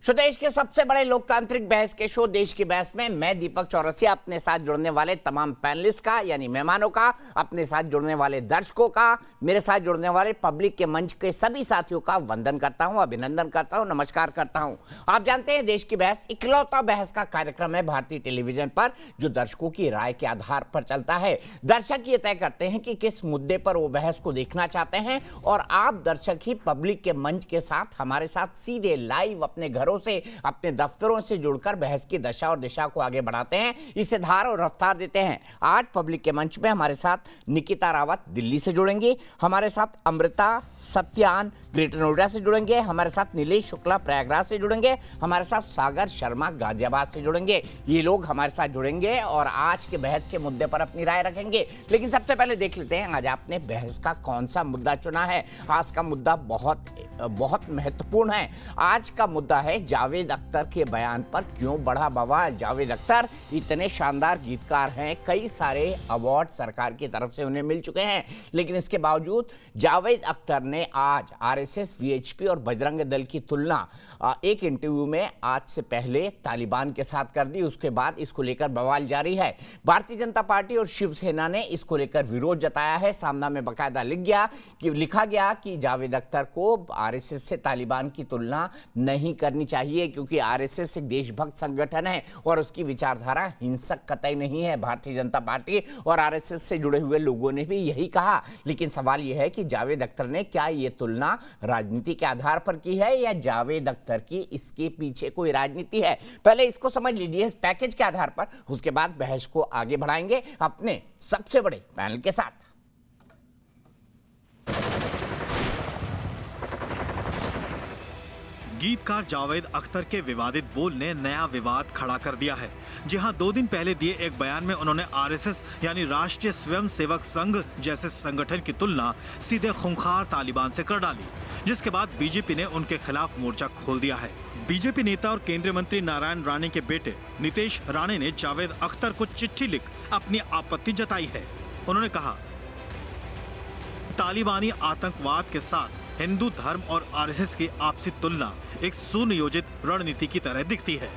देश के सबसे बड़े लोकतांत्रिक बहस के शो देश की बहस में मैं दीपक चौरसिया अपने साथ जुड़ने वाले तमाम पैनलिस्ट का यानी मेहमानों का, अपने साथ जुड़ने वाले दर्शकों का, मेरे साथ जुड़ने वाले पब्लिक के मंच के सभी साथियों का वंदन करता हूं, अभिनंदन करता हूं, नमस्कार करता हूं। आप जानते हैं देश की बहस इकलौता बहस का कार्यक्रम है भारतीय टेलीविजन पर जो दर्शकों की राय के आधार पर चलता है। दर्शक ये तय करते हैं कि किस मुद्दे पर वो बहस को देखना चाहते हैं और आप दर्शक ही पब्लिक के मंच के साथ हमारे साथ सीधे लाइव अपने घरों से, अपने दफ्तरों से जुड़कर बहस की दशा और दिशा को आगे बढ़ाते हैं, इसे धार और रफ्तार देते हैं। आज पब्लिक के मंच में हमारे साथ निकिता रावत दिल्ली से जुड़ेंगे, हमारे साथ अमृता सत्यान ग्रेटर नोएडा से जुड़ेंगे, हमारे साथ नीलेश शुक्ला प्रयागराज से जुड़ेंगे, हमारे साथ सागर शर्मा गाजियाबाद से जुड़ेंगे। ये लोग हमारे साथ जुड़ेंगे और आज के बहस के मुद्दे पर अपनी राय रखेंगे। लेकिन सबसे पहले देख लेते हैं आज आपने बहस का कौन सा मुद्दा चुना है। आज का मुद्दा बहुत महत्वपूर्ण है। आज का मुद्दा है जावेद अख्तर के बयान पर क्यों बढ़ा बवाल। जावेद अख्तर इतने शानदार गीतकार हैं, कई सारे अवार्ड सरकार की तरफ से उन्हें मिल चुके हैं, लेकिन इसके बावजूद जावेद अख्तर ने आज आरएसएस, वीएचपी और बजरंग दल की तुलना एक इंटरव्यू में आज से पहले तालिबान के साथ कर दी। उसके बाद इसको लेकर बवाल जारी है। भारतीय जनता पार्टी और शिवसेना ने इसको लेकर विरोध जताया है। सामना में बाकायदा लिखा गया कि जावेद अख्तर को आरएसएस से तालिबान की तुलना नहीं करनी चाहिए क्योंकि आरएसएस एक देशभक्त संगठन है और उसकी विचारधारा हिंसक कतई नहीं है। भारतीय जनता पार्टी और आरएसएस से जुड़े हुए लोगों ने भी यही कहा। लेकिन सवाल यह है कि जावेद अख्तर ने क्या यह तुलना राजनीति के आधार पर की है या जावेद अख्तर की इसके पीछे कोई राजनीति है। पहले इसको समझ लीजिए इस पैकेज के आधार पर, उसके बाद बहस को आगे बढ़ाएंगे अपने सबसे बड़े पैनल के साथ। गीतकार जावेद अख्तर के विवादित बोल ने नया विवाद खड़ा कर दिया है। जी हां, 2 दिन पहले दिए एक बयान में उन्होंने आरएसएस यानी राष्ट्रीय स्वयंसेवक संघ जैसे संगठन की तुलना सीधे खूंखार तालिबान से कर डाली, जिसके बाद बीजेपी ने उनके खिलाफ मोर्चा खोल दिया है। बीजेपी नेता और केंद्रीय मंत्री नारायण राणे के बेटे नितेश राणे ने जावेद अख्तर को चिट्ठी लिख अपनी आपत्ति जताई है। उन्होंने कहा, तालिबानी आतंकवाद के साथ हिंदू धर्म और आरएसएस की आपसी तुलना एक सुनियोजित रणनीति की तरह दिखती है।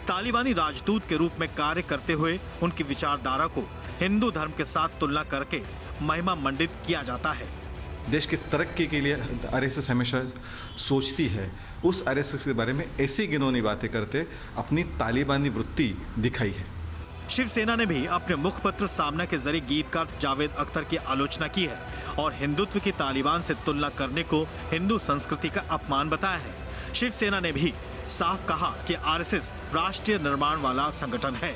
तालिबानी राजदूत के रूप में कार्य करते हुए उनकी विचारधारा को हिंदू धर्म के साथ तुलना करके महिमा मंडित किया जाता है। देश की तरक्की के लिए आरएसएस हमेशा सोचती है। उस आरएसएस के बारे में ऐसी घिनौनी बातें करते अपनी तालिबानी वृत्ति दिखाई है। शिवसेना ने भी अपने मुखपत्र सामना के जरिए गीतकार जावेद अख्तर की आलोचना की है और हिंदुत्व की तालिबान से तुलना करने को हिंदू संस्कृति का अपमान बताया है। शिवसेना ने भी साफ कहा कि आरएसएस राष्ट्रीय निर्माण वाला संगठन है।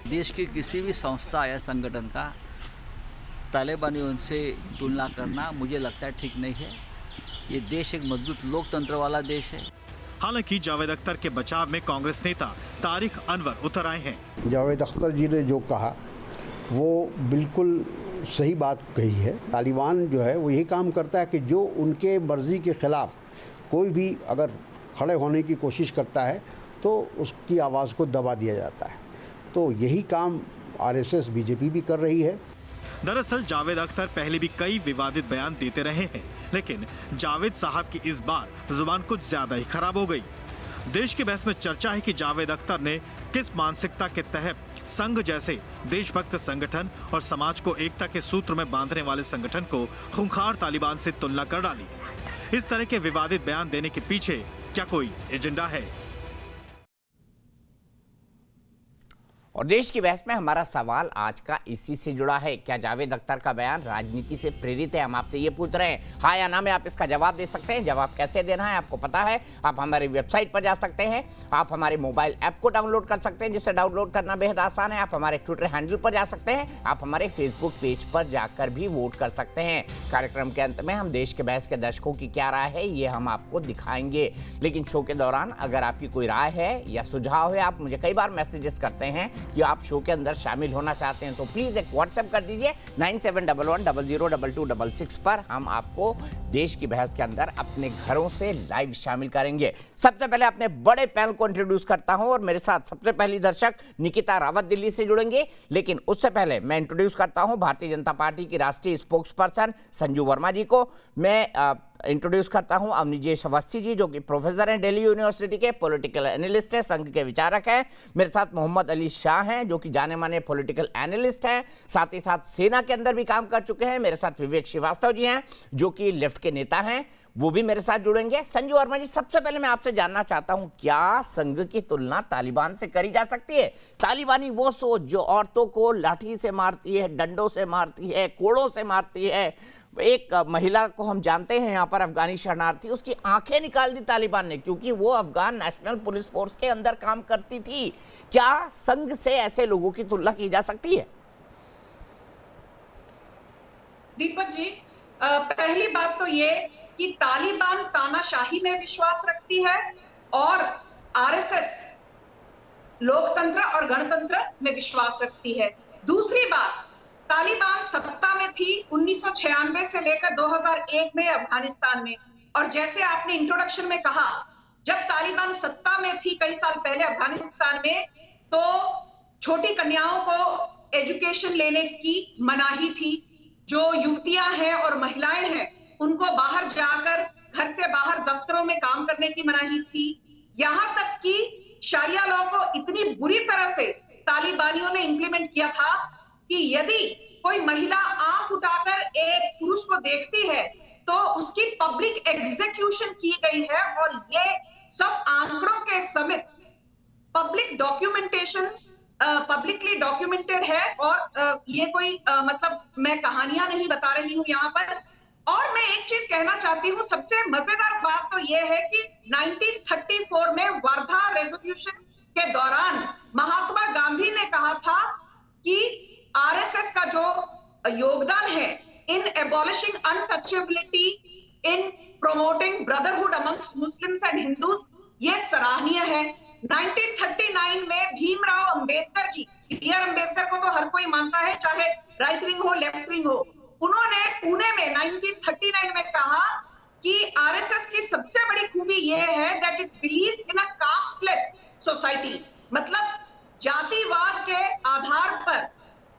देश के किसी भी संस्था या संगठन का तालिबानियों से तुलना करना मुझे लगता है ठीक नहीं है। ये देश एक मजबूत लोकतंत्र वाला देश है। हालांकि जावेद अख्तर के बचाव में कांग्रेस नेता तारिक अनवर उतर आए हैं। जावेद अख्तर जी ने जो कहा वो बिल्कुल सही बात कही है। तालिबान जो है वो यही काम करता है कि जो उनके मर्जी के खिलाफ कोई भी अगर खड़े होने की कोशिश करता है तो उसकी आवाज़ को दबा दिया जाता है। तो यही काम आरएसएस, बीजेपी भी कर रही है। दरअसल जावेद अख्तर पहले भी कई विवादित बयान देते रहे हैं, लेकिन जावेद साहब की इस बार जुबान कुछ ज्यादा ही खराब हो गई। देश की बहस में चर्चा है कि जावेद अख्तर ने किस मानसिकता के तहत संघ जैसे देशभक्त संगठन और समाज को एकता के सूत्र में बांधने वाले संगठन को खूंखार तालिबान से तुलना कर डाली। इस तरह के विवादित बयान देने के पीछे क्या कोई एजेंडा है? और देश की बहस में हमारा सवाल आज का इसी से जुड़ा है। क्या जावेद अख्तर का बयान राजनीति से प्रेरित है? हम आपसे ये पूछ रहे हैं, हाँ या ना में आप इसका जवाब दे सकते हैं। जवाब कैसे देना है आपको पता है। आप हमारी वेबसाइट पर जा सकते हैं, आप हमारे मोबाइल ऐप को डाउनलोड कर सकते हैं जिसे डाउनलोड करना बेहद आसान है। आप हमारे ट्विटर हैंडल पर जा सकते हैं, आप हमारे फेसबुक पेज पर जाकर भी वोट कर सकते हैं। कार्यक्रम के अंत में हम देश के बहस के दर्शकों की क्या राय है ये हम आपको दिखाएंगे। लेकिन शो के दौरान अगर आपकी कोई राय है या सुझाव है, आप मुझे कई बार मैसेजेस करते हैं कि आप शो के अंदर शामिल होना चाहते हैं, तो प्लीज एक व्हाट्सएप कर दीजिए 9711000066 पर। हम आपको देश की बहस के अंदर अपने घरों से लाइव शामिल करेंगे। सबसे पहले अपने बड़े पैनल को इंट्रोड्यूस करता हूं और मेरे साथ सबसे पहली दर्शक निकिता रावत दिल्ली से जुड़ेंगे। लेकिन उससे पहले मैं इंट्रोड्यूस करता हूं भारतीय जनता पार्टी की राष्ट्रीय स्पोक्स पर्सन संजू वर्मा जी को। मैं इंट्रोड्यूस करता हूं अवनिजेश अवस्थी जी, जो कि प्रोफेसर हैं दिल्ली यूनिवर्सिटी के, पॉलिटिकल एनालिस्ट हैं, संघ के विचारक हैं। मेरे साथ मोहम्मद अली शाह हैं, जो कि जाने माने पॉलिटिकल एनालिस्ट हैं, साथ ही साथ सेना के अंदर भी काम कर चुके हैं। मेरे साथ विवेक श्रीवास्तव जी हैं, जो कि लेफ्ट के नेता हैं, वो भी मेरे साथ जुड़ेंगे। संजू वर्मा जी, सबसे पहले मैं आपसे जानना चाहता हूं, क्या संघ की तुलना तालिबान से करी जा सकती है? तालिबानी वो सोच जो औरतों को लाठी से मारती है, डंडों से मारती है, कोड़ों से मारती है। एक महिला को हम जानते हैं यहाँ पर, अफगानी शरणार्थी, उसकी आंखें निकाल दी तालिबान ने, क्योंकि वो अफगान नेशनल पुलिस फोर्स के अंदर काम करती थी। क्या संघ से ऐसे लोगों की तुलना की जा सकती है? दीपक जी, पहली बात तो ये कि तालिबान तानाशाही में विश्वास रखती है और आरएसएस लोकतंत्र और गणतंत्र में विश्वास रखती है। दूसरी बात, तालिबान सत्ता में थी 1996 से लेकर 2001 में अफगानिस्तान में, और जैसे आपने इंट्रोडक्शन में कहा, जब तालिबान सत्ता में थी कई साल पहले अफगानिस्तान में, तो छोटी कन्याओं को एजुकेशन लेने की मनाही थी। जो युवतियां हैं और महिलाएं हैं, उनको बाहर जाकर, घर से बाहर दफ्तरों में काम करने की मनाही थी। यहां तक कि शरिया लॉ को इतनी बुरी तरह से तालिबानियों ने इंप्लीमेंट किया था कि यदि कोई महिला आंख उठाकर एक पुरुष को देखती है तो उसकी पब्लिक एग्जीक्यूशन की गई है, और ये सब आंकड़ों के समेत पब्लिक डॉक्यूमेंटेशन, पब्लिकली डॉक्यूमेंटेड है। और ये कोई मतलब मैं कहानियां नहीं बता रही हूं यहां पर। और मैं एक चीज कहना चाहती हूँ, सबसे मजेदार बात तो यह है कि 1934 में वर्धा रेजोल्यूशन के दौरान महात्मा गांधी ने कहा था कि आरएसएस का जो योगदान है in abolishing untouchability, in promoting brotherhood amongst Muslims and Hindus, ये सराहनीय है। 1939 में भीमराव अंबेडकर जी, बी.आर. अंबेडकर को तो हर कोई मानता है, चाहे राइट विंग हो लेफ्ट विंग हो, उन्होंने पुणे में 1939 में कहा कि आरएसएस की सबसे बड़ी खूबी यह है that it believes in a casteless society, मतलब जातिवाद के आधार पर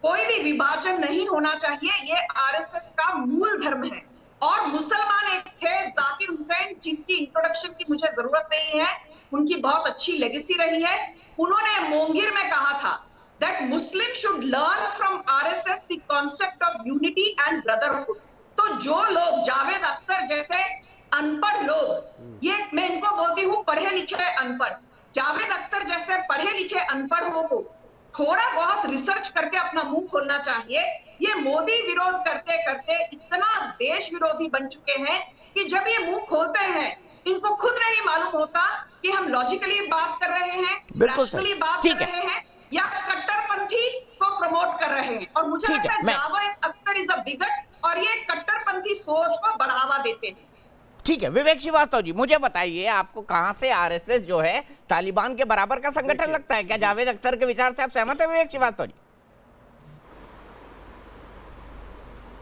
कोई भी विभाजन नहीं होना चाहिए, ये आरएसएस का मूल धर्म है। और मुसलमान एक थे, जाकिर हुसैन, जिनकी इंट्रोडक्शन की मुझे जरूरत नहीं है, उनकी बहुत अच्छी लेगेसी रही है। उन्होंने मोंगिर में कहा था that Muslims should learn from RSS the concept of unity and brotherhood। तो जो लोग, जावेद अख्तर जैसे अनपढ़ लोग, ये मैं इनको बोलती हूँ पढ़े लिखे अनपढ़, जावेद अख्तर जैसे पढ़े लिखे अनपढ़ों को थोड़ा बहुत रिसर्च करके अपना मुंह खोलना चाहिए। ये मोदी विरोध करते करते इतना देश विरोधी बन चुके हैं कि जब ये मुंह खोलते हैं, इनको खुद नहीं मालूम होता कि हम लॉजिकली बात कर रहे हैं, रैशनली बात कर रहे हैं, या कट्टरपंथी को प्रमोट कर रहे हैं। और मुझे लगता है Javed Akhtar is a wicket, और ये कट्टरपंथी सोच को बढ़ावा देते हैं। ठीक है, विवेक श्रीवास्तव जी, मुझे बताइए, आपको कहां से आरएसएस जो है तालिबान के बराबर का संगठन लगता है? क्या जावेद अख्तर के विचार से आप सहमत हैं विवेक श्रीवास्तव जी?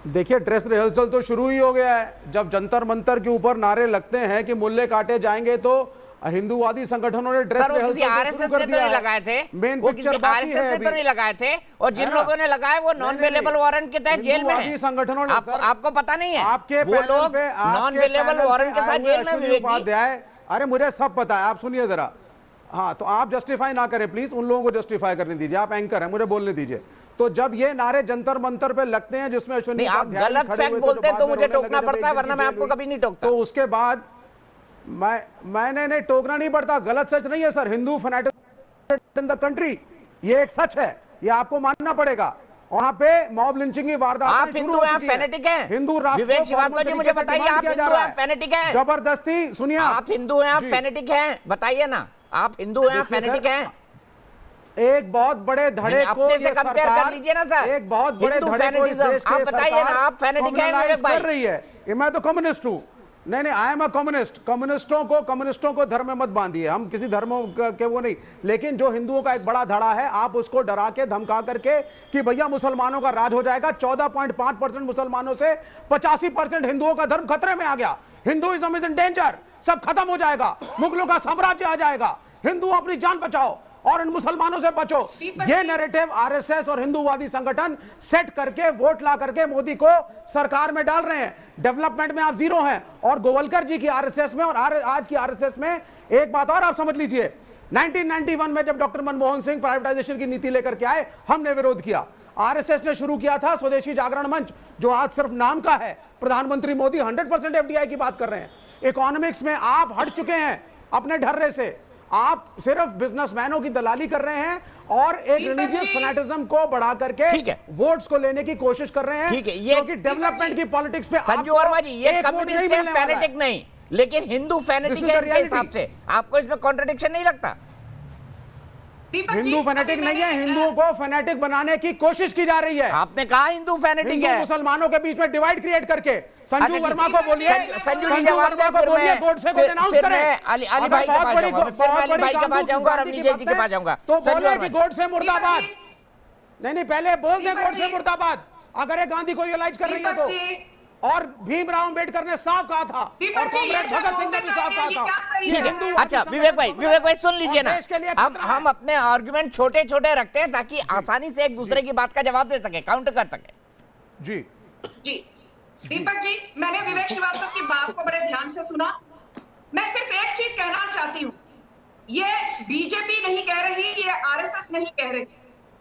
देखिए, ड्रेस रिहर्सल तो शुरू ही हो गया है। जब जंतर मंतर के ऊपर नारे लगते हैं कि मुल्ले काटे जाएंगे, तो हिंदुवादी संगठनों ने ड्रेस रिहर्सल आरएसएस ने तो नहीं लगाए थे, मेन वो किसी आरएसएस ने तो नहीं लगाए थे, और जिन लोगों ने लगाए वो नॉन अवेलेबल वारंट के तहत जेल में हैं। संगठनों ने, आपको पता नहीं है, आपके वो लोग नॉन अवेलेबल वारंट के साथ जेल में। विवेक, अरे मुझे सब पता है, आप सुनिए जरा। हाँ, तो आप जस्टिफाई ना करें प्लीज, उन लोगों को जस्टिफाई करने दीजिए, आप एंकर हैं, मुझे बोलने दीजिए। तो जब ये नारे जंतर मंतर पे लगते हैं जिसमें आप गलत फैक्ट बोलते तो मुझे टोकना पड़ता है, वरना मैं आपको कभी नहीं टोकता। तो उसके बाद मैंने नहीं टोकना नहीं पड़ता, गलत सच नहीं है sir. Hindu fanaticism in the country, ये एक सच है, ये आपको मानना पड़ेगा। वहां पे मॉब लिंचिंग की वारदात, आप हिंदू हैं, फैनेटिक हैं? हिंदू राष्ट्र, विवेक श्रीवास्तव जी मुझे बताइए, आप हिंदू हैं, फैनेटिक हैं? जबरदस्ती, सुनिए, आप हिंदू हैं, आप फैनेटिक हैं? बताइए ना, आप हिंदू हैं, फैनेटिक हैं? एक बहुत बड़े धड़े को ये कंपेयर कर लीजिए ना सर, एक बहुत बड़े धड़े को इस देश आप की बताइए ना, आप फैनेटिक हैं विवेक भाई? कर रही है। मैं तो कम्युनिस्ट हूं। नहीं, आई एम अ कम्युनिस्ट। कम्युनिस्टों को धर्म में मत बांधिए, हम किसी धर्मों के वो नहीं। लेकिन जो हिंदुओं का एक बड़ा धड़ा है, आप उसको डरा के धमका करके कि भैया मुसलमानों का राज हो जाएगा। 14.5% मुसलमानों से 85% हिंदुओं का धर्म खतरे में आ गया। हिंदुइज्म इज इन डेंजर, सब खत्म हो जाएगा, मुगलों का साम्राज्य आ जाएगा, हिंदू अपनी जान बचाओ। और इन मुसलमानों से बचो। ये नैरेटिव आरएसएस और हिंदूवादी संगठन सेट करके वोट ला करके मोदी को सरकार में डाल रहे हैं। डेवलपमेंट में आप जीरो हैं। और गोवलकर जी की आरएसएस में और आज की आरएसएस में एक बात और आप समझ लीजिए, 1991 में जब डॉक्टर मनमोहन सिंह प्राइवेटाइजेशन की नीति लेकर के आए, हमने विरोध किया। आरएसएस ने शुरू किया था स्वदेशी जागरण मंच, जो आज सिर्फ नाम का है। प्रधानमंत्री मोदी 100% एफडीआई की बात कर रहे हैं। इकोनॉमिक्स में आप हट चुके हैं अपने ढर्रे से, आप सिर्फ बिजनेसमैनों की दलाली कर रहे हैं और एक रिलीजियस फैनेटिज्म को बढ़ा करके वोट्स को लेने की कोशिश कर रहे हैं। ठीक है, ये क्योंकि डेवलपमेंट की पॉलिटिक्स पे संजू वर्मा जी, ये कम्युनिस्ट है, फैनेटिक नहीं, लेकिन हिंदू फैनेटिक है के हिसाब से। आपको इसमें कॉन्ट्रडिक्शन नहीं लगता? हिंदू फैनेटिक नहीं है, हिंदुओं को फैनेटिक बनाने की कोशिश की जा रही है। आपने कहा हिंदू फैनेटिक है, मुसलमानों के बीच में डिवाइड क्रिएट करके। संजू वर्मा को बोलिए, संजू जी जवाब दें, फिर मैं गोडसे को डिनाउंस करें। अली भाई के पास जाऊंगा, फिर मैं अली भाई के पास जाऊंगा और अमरीश जी के पास जाऊंगा। तो बोले कि गोडसे मुर्दाबाद। नहीं, पहले बोल दें गोडसे मुर्दाबाद, अगर ये गांधी को रियलाइज कर रही है तो। और भीमराव अंबेडकर ने साफ कहा था, और कॉमरेड भगत सिंह ने भी साफ कहा था। ठीक है, अच्छा विवेक भाई सुन लीजिए ना, अब हम अपने आर्गुमेंट छोटे छोटे रखते हैं ताकि आसानी से एक दूसरे की बात का जवाब दे सके, काउंटर कर सके। जी दीपक जी, मैंने विवेक श्रीवास्तव की बात को बड़े ध्यान से सुना। मैं सिर्फ एक चीज कहना चाहती हूँ, ये बीजेपी नहीं कह रही, ये आरएसएस नहीं कह रही,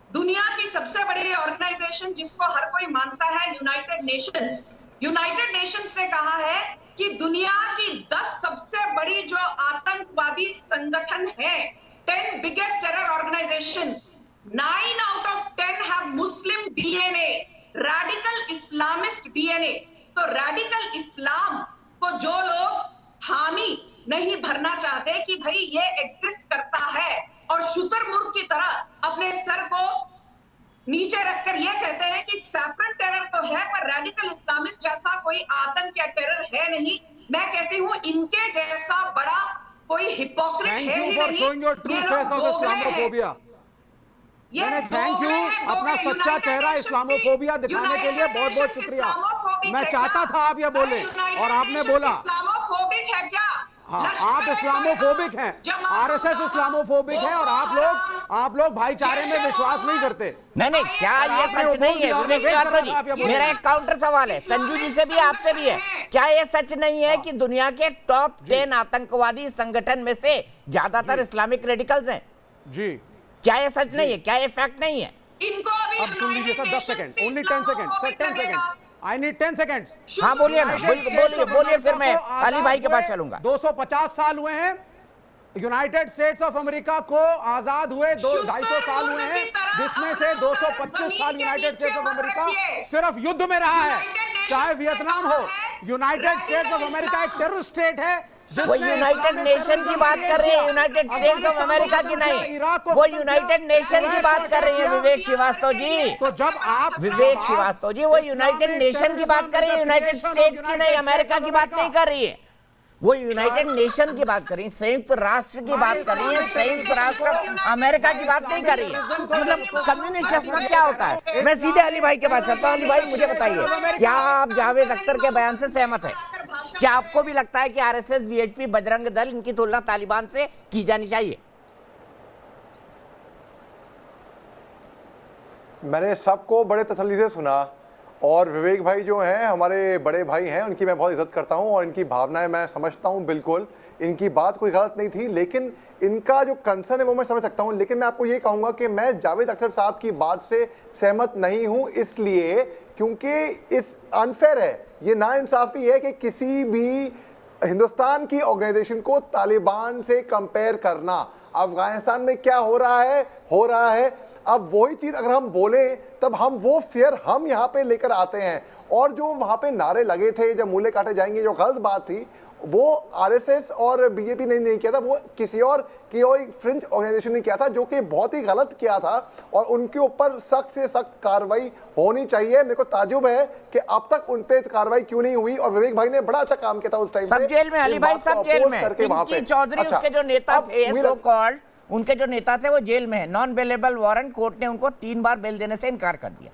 दुनिया की सबसे बड़ी ऑर्गेनाइजेशन जिसको हर कोई मानता है, यूनाइटेड नेशंस ने कहा है कि दुनिया की 10 सबसे बड़ी जो आतंकवादी संगठन है, 10 biggest terror organisations, 9 out of 10 have Muslim DNA, radical Islamist DNA. तो रैडिकल इस्लाम को जो लोग हामी नहीं भरना चाहते कि भाई ये एग्जिस्ट करता है, और शुतुरमुर्ग की तरह अपने सर को नीचे रखकर ये कहते हैं कि सैफरन टेरर तो है पर रैडिकल इस्लामिस्ट जैसा कोई आतंक या टेरर है नहीं। मैं कहती हूँ इनके जैसा बड़ा कोई हिपोक्रेट है ही नहीं। थैंक यू, अपना सच्चा चेहरा इस्लामोफोबिया दिखाने के लिए बहुत बहुत शुक्रिया। मैं चाहता था आप ये बोले और आपने बोला। इस्लामोफोबिक है क्या? हाँ, आप इस्लामोफोबिक हैं, आरएसएस इस्लामोफोबिक है, और आप लोग भाईचारे में विश्वास नहीं करते। नहीं, क्या ये सच नहीं है विवेक जी? मेरा एक काउंटर सवाल है संजू जी से भी, आपसे भी है। क्या ये सच नहीं है कि दुनिया के टॉप 10 आतंकवादी संगठन में से ज्यादातर इस्लामिक रेडिकल्स हैं? जी, क्या ये सच नहीं है? क्या ये फैक्ट नहीं है? इनको अभी अब सुन लीजिए sir, 10 second, only 10 second sir, 10 second, I need 10 second. हाँ बोलिए ना, बोलिए, फिर मैं अली भाई के पास चलूंगा। 250 साल हुए हैं यूनाइटेड स्टेट्स ऑफ अमेरिका को आजाद हुए, 250 साल हुए हैं, जिसमें से 225 साल यूनाइटेड स्टेट्स ऑफ अमेरिका सिर्फ युद्ध में रहा है। चाहे वियतनाम हो, यूनाइटेड स्टेट्स ऑफ अमेरिका एक टेररिस्ट स्टेट है। वो यूनाइटेड नेशन की बात कर रही है, यूनाइटेड स्टेट्स ऑफ अमेरिका की नहीं, वो यूनाइटेड नेशन की बात कर रही है विवेक श्रीवास्तव जी। तो जब आप विवेक श्रीवास्तव जी, वो यूनाइटेड नेशन की बात कर रही है, यूनाइटेड स्टेट्स की नहीं, अमेरिका की बात नहीं कर रही है। वो यूनाइटेड नेशन की बात कर रही है, संयुक्त राष्ट्र की बात कर रही है, संयुक्त राष्ट्र अमेरिका की बात नहीं कर रही है। मतलब कम्युनिस्ट चश्मा क्या होता है? मैं सीधे अली भाई के पास चलता हूँ। अली भाई मुझे बताइए, क्या आप जावेद अख्तर के बयान से सहमत है? क्या आपको भी लगता है कि आरएसएस, वीएचपी, बजरंग दल, इनकी तुलना तालिबान से की जानी चाहिए? मैंने सबको बड़े तसल्ली से सुना, और विवेक भाई जो हैं हमारे बड़े भाई हैं, उनकी मैं बहुत इज्जत करता हूं और इनकी भावनाएं मैं समझता हूं। बिल्कुल इनकी बात कोई गलत नहीं थी, लेकिन इनका जो कंसर्न है वो मैं समझ सकता हूं। लेकिन मैं आपको ये कहूँगा कि मैं जावेद अख्तर साहब की बात से सहमत नहीं हूँ, इसलिए क्योंकि इट्स अनफेयर है, ये नाइंसाफ़ी है कि किसी भी हिंदुस्तान की ऑर्गेनाइजेशन को तालिबान से कंपेयर करना। अफगानिस्तान में क्या हो रहा है। अब वही चीज़ अगर हम बोलें तब हम वो फेयर हम यहाँ पे लेकर आते हैं, और जो वहाँ पे नारे लगे थे जब मूले काटे जाएंगे, जो गलत बात थी, वो आरएसएस और बीजेपी ने नहीं किया था, वो किसी और की फ्रिंज ऑर्गेनाइजेशन ने किया था, जो कि बहुत ही गलत किया था, और उनके ऊपर सख्त से सख्त कार्रवाई होनी चाहिए। मेरे को ताजुब है कि अब तक उन पे कार्रवाई क्यों नहीं हुई, और विवेक भाई ने बड़ा अच्छा काम किया था उस टाइम। सब जेल में, अली भाई सब जेल में, पिंकी चौधरी उसके जो नेता थे, सो कॉल्ड उनके जो नेता थे वो जेल में है, नॉन बेलेबल वारंट, कोर्ट ने उनको 3 बार बेल देने से इनकार कर दिया,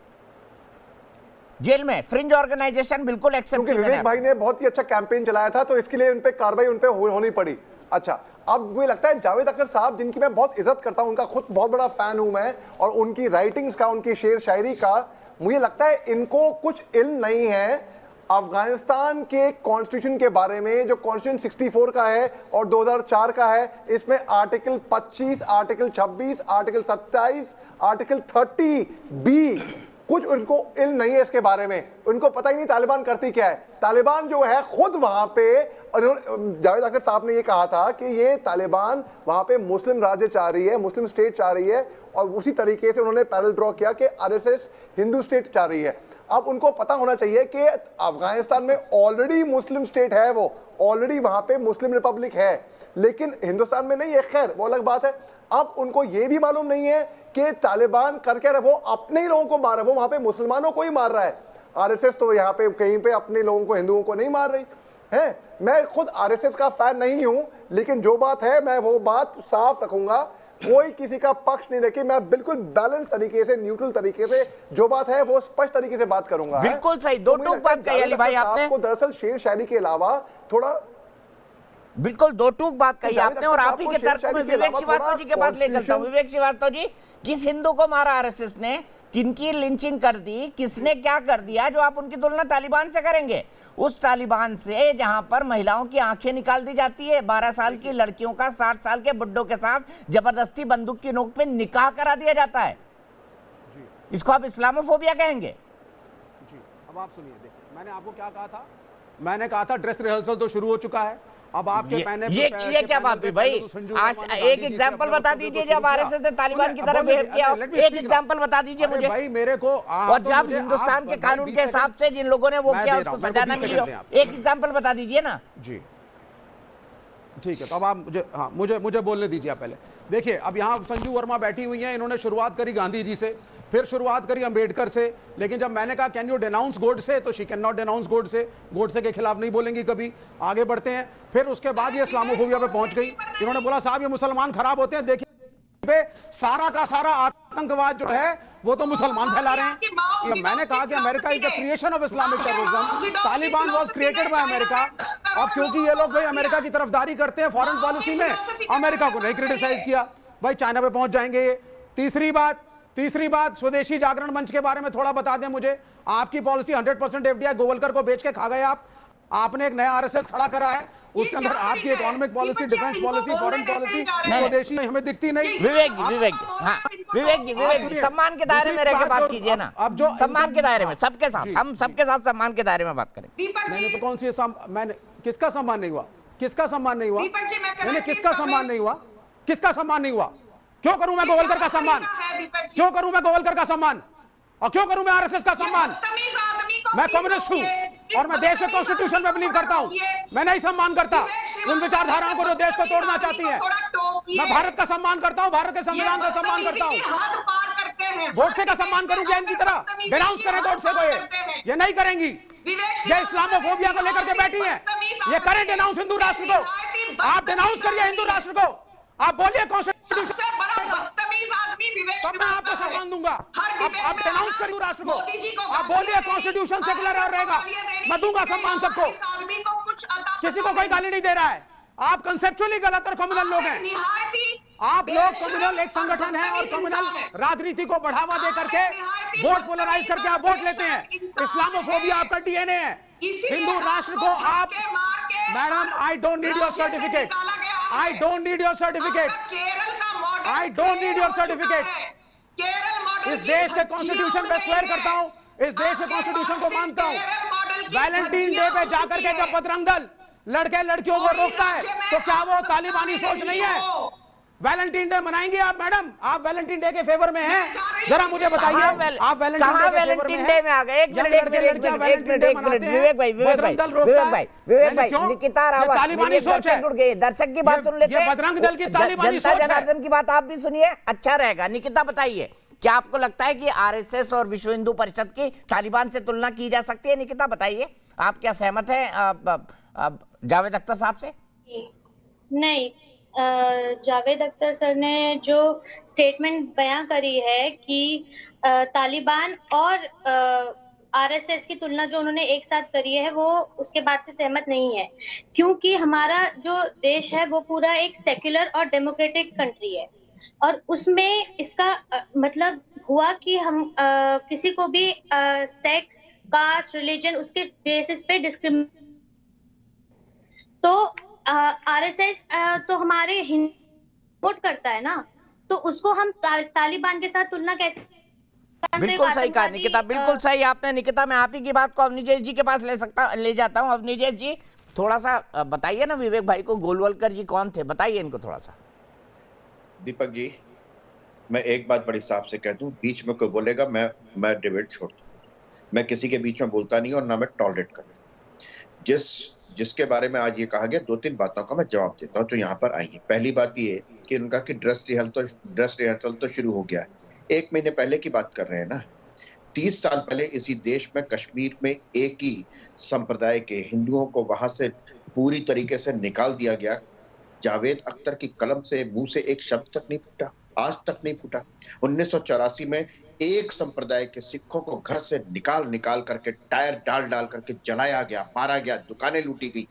जेल में। फ्रिंज ऑर्गेनाइजेशन बिल्कुल एक्सेप्ट, क्योंकि विवेक भाई ने बहुत ही अच्छा कैंपेन चलाया था, तो इसके लिए उन पे कार्रवाई उन पे होनी पड़ी। अच्छा, अब मुझे लगता है जावेद अख्तर साहब, जिनकी मैं बहुत इज्जत करता हूं, उनका खुद बहुत बड़ा फैन हूं मैं, और उनकी राइटिंग्स का, उनकी शेर शायरी का, मुझे लगता है इनको कुछ इल्म नहीं है अफगानिस्तान के कॉन्स्टिट्यूशन के बारे में, जो कॉन्स्टिट्यूशन 64 का है और 2004 का है। इसमें article 25, article 26, article 27, article 30 B, कुछ उनको इल्म नहीं है इसके बारे में। उनको पता ही नहीं तालिबान करती क्या है। तालिबान जो है खुद वहां पे, जावेद अख्तर साहब ने ये कहा था कि ये तालिबान वहां पे मुस्लिम राज्य चाह रही है, मुस्लिम स्टेट चाह रही है, और उसी तरीके से उन्होंने पैरेलल ड्रॉ किया कि आरएसएस हिंदू स्टेट चाह रही है। अब उनको पता होना चाहिए कि अफगानिस्तान में ऑलरेडी मुस्लिम स्टेट है, वो ऑलरेडी वहां पे मुस्लिम रिपब्लिक है, लेकिन हिंदुस्तान में नहीं है। खैर वो अलग बात है। अब उनको ये भी मालूम नहीं है कि तालिबान करके रहे, वो अपने ही लोगों को मार रहा है, वो वहां पे मुसलमानों को ही मार रहा है। आरएसएस तो यहाँ पे कहीं पे अपने लोगों को, हिंदुओं को नहीं मार रही है। मैं खुद आरएसएस का फैन नहीं हूं, लेकिन जो बात है मैं वो बात साफ रखूंगा, कोई किसी का पक्ष नहीं रखी, मैं बिल्कुल बैलेंस तरीके से, न्यूट्रल तरीके से जो बात है वो स्पष्ट तरीके से बात करूंगा। बिल्कुल सही, दो टूक बात कही अली भाई आपने। आपको दरअसल शेर शायरी के अलावा थोड़ा, बिल्कुल दो टूक बात कही आपने, और आप ही के तर्क में विवेक श्रीवास्तव जी के पास ले चलता हूं। विवेक श्रीवास्तव जी, किस हिंदू को मारा आरएसएस ने, किनकी लिंचिंग कर दी, किसने क्या कर दिया जो आप उनकी तुलना तालिबान से करेंगे? उस तालिबान से जहां पर महिलाओं की आंखें निकाल दी जाती है, 12 साल की लड़कियों का 60 साल के बुड्ढों के साथ जबरदस्ती बंदूक की नोक पे निकाह करा दिया जाता है, इसको आप इस्लामोफोबिया कहेंगे? जी, अब आप सुनिए, मैंने आपको क्या कहा था? मैंने कहा था ड्रेस रिहर्सल तो शुरू हो चुका है। अब आपके ये क्या बात हुई भाई? आज एक एग्जांपल बता दीजिए जब आरएसएस ने तालिबान की तरह बिहेव किया, एक एग्जांपल बता दीजिए मुझे भाई, मेरे को। और जब हिंदुस्तान के कानून के हिसाब से जिन लोगों ने वो किया उसको सजा ना मिली हो, एक एग्जांपल बता दीजिए ना। जी ठीक है, तो अब आप मुझे, हाँ, मुझे बोलने दीजिए आप पहले। देखिए, अब यहाँ संजू वर्मा बैठी हुई हैं, इन्होंने शुरुआत करी गांधी जी से, फिर शुरुआत करी अंबेडकर से, लेकिन जब मैंने कहा कैन यू डिनाउंस गोडसे, तो she can not denounce Godse, Godse के खिलाफ नहीं बोलेंगी कभी। आगे बढ़ते हैं, फिर उसके बाद ये इस्लामोफोबिया पे पहुंच गई। इन्होंने बोला साहब ये मुसलमान खराब होते हैं, देखिए पे सारा का सारा आतंकवाद जो है वो तो मुसलमान फैला रहे हैं। मैंने कहा कि America is the creation of Islamic terrorism, Taliban was created by America. अब क्योंकि ये लोग भाई अमेरिका की तरफदारी करते हैं फॉरेन पॉलिसी में, अमेरिका को नहीं क्रिटिसाइज किया, भाई चाइना पे पहुंच जाएंगे। तीसरी बात स्वदेशी जागरण मंच के बारे में थोड़ा बता दें मुझे। आपकी पॉलिसी 100% एफडीआई गोवलकर को बेच के खा गए आप। आपने एक नया आरएसएस खड़ा करा है, उसके अंदर आपकी economic policy, defence policy, foreign policy स्वदेशी हमें दिखती नहीं। विवेक जी, सम्मान के दायरे में रह के बात कीजिए ना। अब जो सम्मान के दायरे में, सबके साथ, हम सबके साथ सम्मान के दायरे में बात करें। मैंने तो कौन सी मैंने किसका सम्मान नहीं हुआ? किसका सम्मान नहीं हुआ? मैंने किसका सम्मान नहीं हुआ? किसका सम्मान नहीं हुआ? क्यों करूं मैं गोवलकर का सम्मान? क्यों करूं मैं गोवलकर का सम्मान? और क्यों करूं मैं आरएसएस का सम्मान? मैं कम्युनिस्ट हूं और मैं देश के कॉन्स्टिट्यूशन में बिलीव करता हूं। मैं नहीं सम्मान करता उन विचारधाराओं को जो देश को तोड़ना चाहती है। मैं भारत का सम्मान करता हूं, भारत के संविधान का सम्मान करता हूं। गोडसे का सम्मान करूंगी इनकी तरह? डिनाउंस करें गोडसे को, ये नहीं करेंगी। ये इस्लामोफोबिया को लेकर के बैठी है, ये करें डिनाउंस हिंदू राष्ट्र को। आप डिनाउंस करिए हिंदू राष्ट्र को, आप बोलिए कॉन्स्टिट्यूशन, तब मैं आपको सम्मान दूंगा। आप डिनाउंस करिए राष्ट्र को, आप बोलिए कॉन्स्टिट्यूशन सेकुलर और रहेगा, मैं दूंगा सम्मान सबको। किसी को कोई गाली नहीं दे रहा है। आप कंसेप्चुअली गलत और कम्युनल लोग हैं। आप लोग कम्युनल एक संगठन है और कम्युनल राजनीति को बढ़ावा दे करके वोट पोलराइज करके आप वोट लेते हैं। इस्लामोफोबिया आपका डीएनए है। हिंदू राष्ट्र को आप, madam I don't need your certificate, I don't need your certificate, I don't need your certificate. इस देश के कॉन्स्टिट्यूशन पे स्वेर करता हूं, इस देश के कॉन्स्टिट्यूशन को मानता हूं। वैलेंटाइन डे पे जाकर के जब बजरंग दल लड़के लड़कियों को रोकता है तो क्या वो तालिबानी सोच नहीं है? वैलेंटाइन डे मनाएंगे आप मैडम? आप वैलेंटाइन डे के फेवर में हैं? जरा मुझे बताइए, आप वैलेंटाइन डे में आ गए? एक मिनट विवेक भाई, निकिता रावत तालिबानी सोच है। जुड़ गए, दर्शक की बात सुन लेते हैं। बजरंग दल की तालिबानी सोच है। जनार्दन की बात आप भी सुनिए, अच्छा रहेगा। निकिता बताइए, क्या आपको लगता है कि आरएसएस और विश्व हिंदू परिषद की तालिबान से तुलना की जा सकती है? निकिता बताइए, आप क्या सहमत हैं जावेद अख्तर साहब से? नहीं, जावेद अख्तर सर ने जो स्टेटमेंट बयां करी है कि तालिबान और आरएसएस की तुलना जो उन्होंने एक साथ करी है वो उसके बाद से सहमत नहीं है, क्योंकि हमारा जो देश है वो पूरा एक सेक्युलर और डेमोक्रेटिक कंट्री है और उसमें इसका मतलब हुआ कि हम किसी को भी सेक्स, कास्ट, रिलीजन उसके बेसिस पे डिस्क्रिमिनेट, तो आरएसएस तो हमारे सपोर्ट करता है ना, तो उसको हम तालिबान के साथ तुलना कैसे? बिल्कुल सही कहा निकिता, बिल्कुल सही आपने। निकिता, मैं आप ही की बात को अवनीजेश जी के पास ले जाता हूँ। अवनीजेश जी, थोड़ा सा बताइए ना, विवेक भाई को गोलवलकर जी कौन थे, बताइए इनको थोड़ा सा। दीपक जी, मैं एक बात बड़ी साफ से कह दूं, बीच में कोई बोलेगा मैं डिबेट छोड़ दूं। मैं किसी के बीच में बोलता नहीं और ना मैं टॉलरेट करता। जिसके बारे में आज ये कहा गया, 2-3 बातों का मैं जवाब देता हूँ जो यहाँ पर आई है। पहली बात ये कि उनका कि ड्रेस रिहर्सल तो शुरू हो गया है। 1 महीने पहले की बात कर रहे हैं ना। 30 साल पहले इसी देश में कश्मीर में एक ही संप्रदाय के हिंदुओं को वहां से पूरी तरीके से निकाल दिया गया। जावेद अख्तर की कलम से मुंह से एक शब्द तक नहीं फूटा, आज तक नहीं फूटा। 1984 में एक संप्रदाय के सिखों को घर से निकाल करके टायर डाल करके जलाया गया, मारा गया, दुकानें लूटी गई।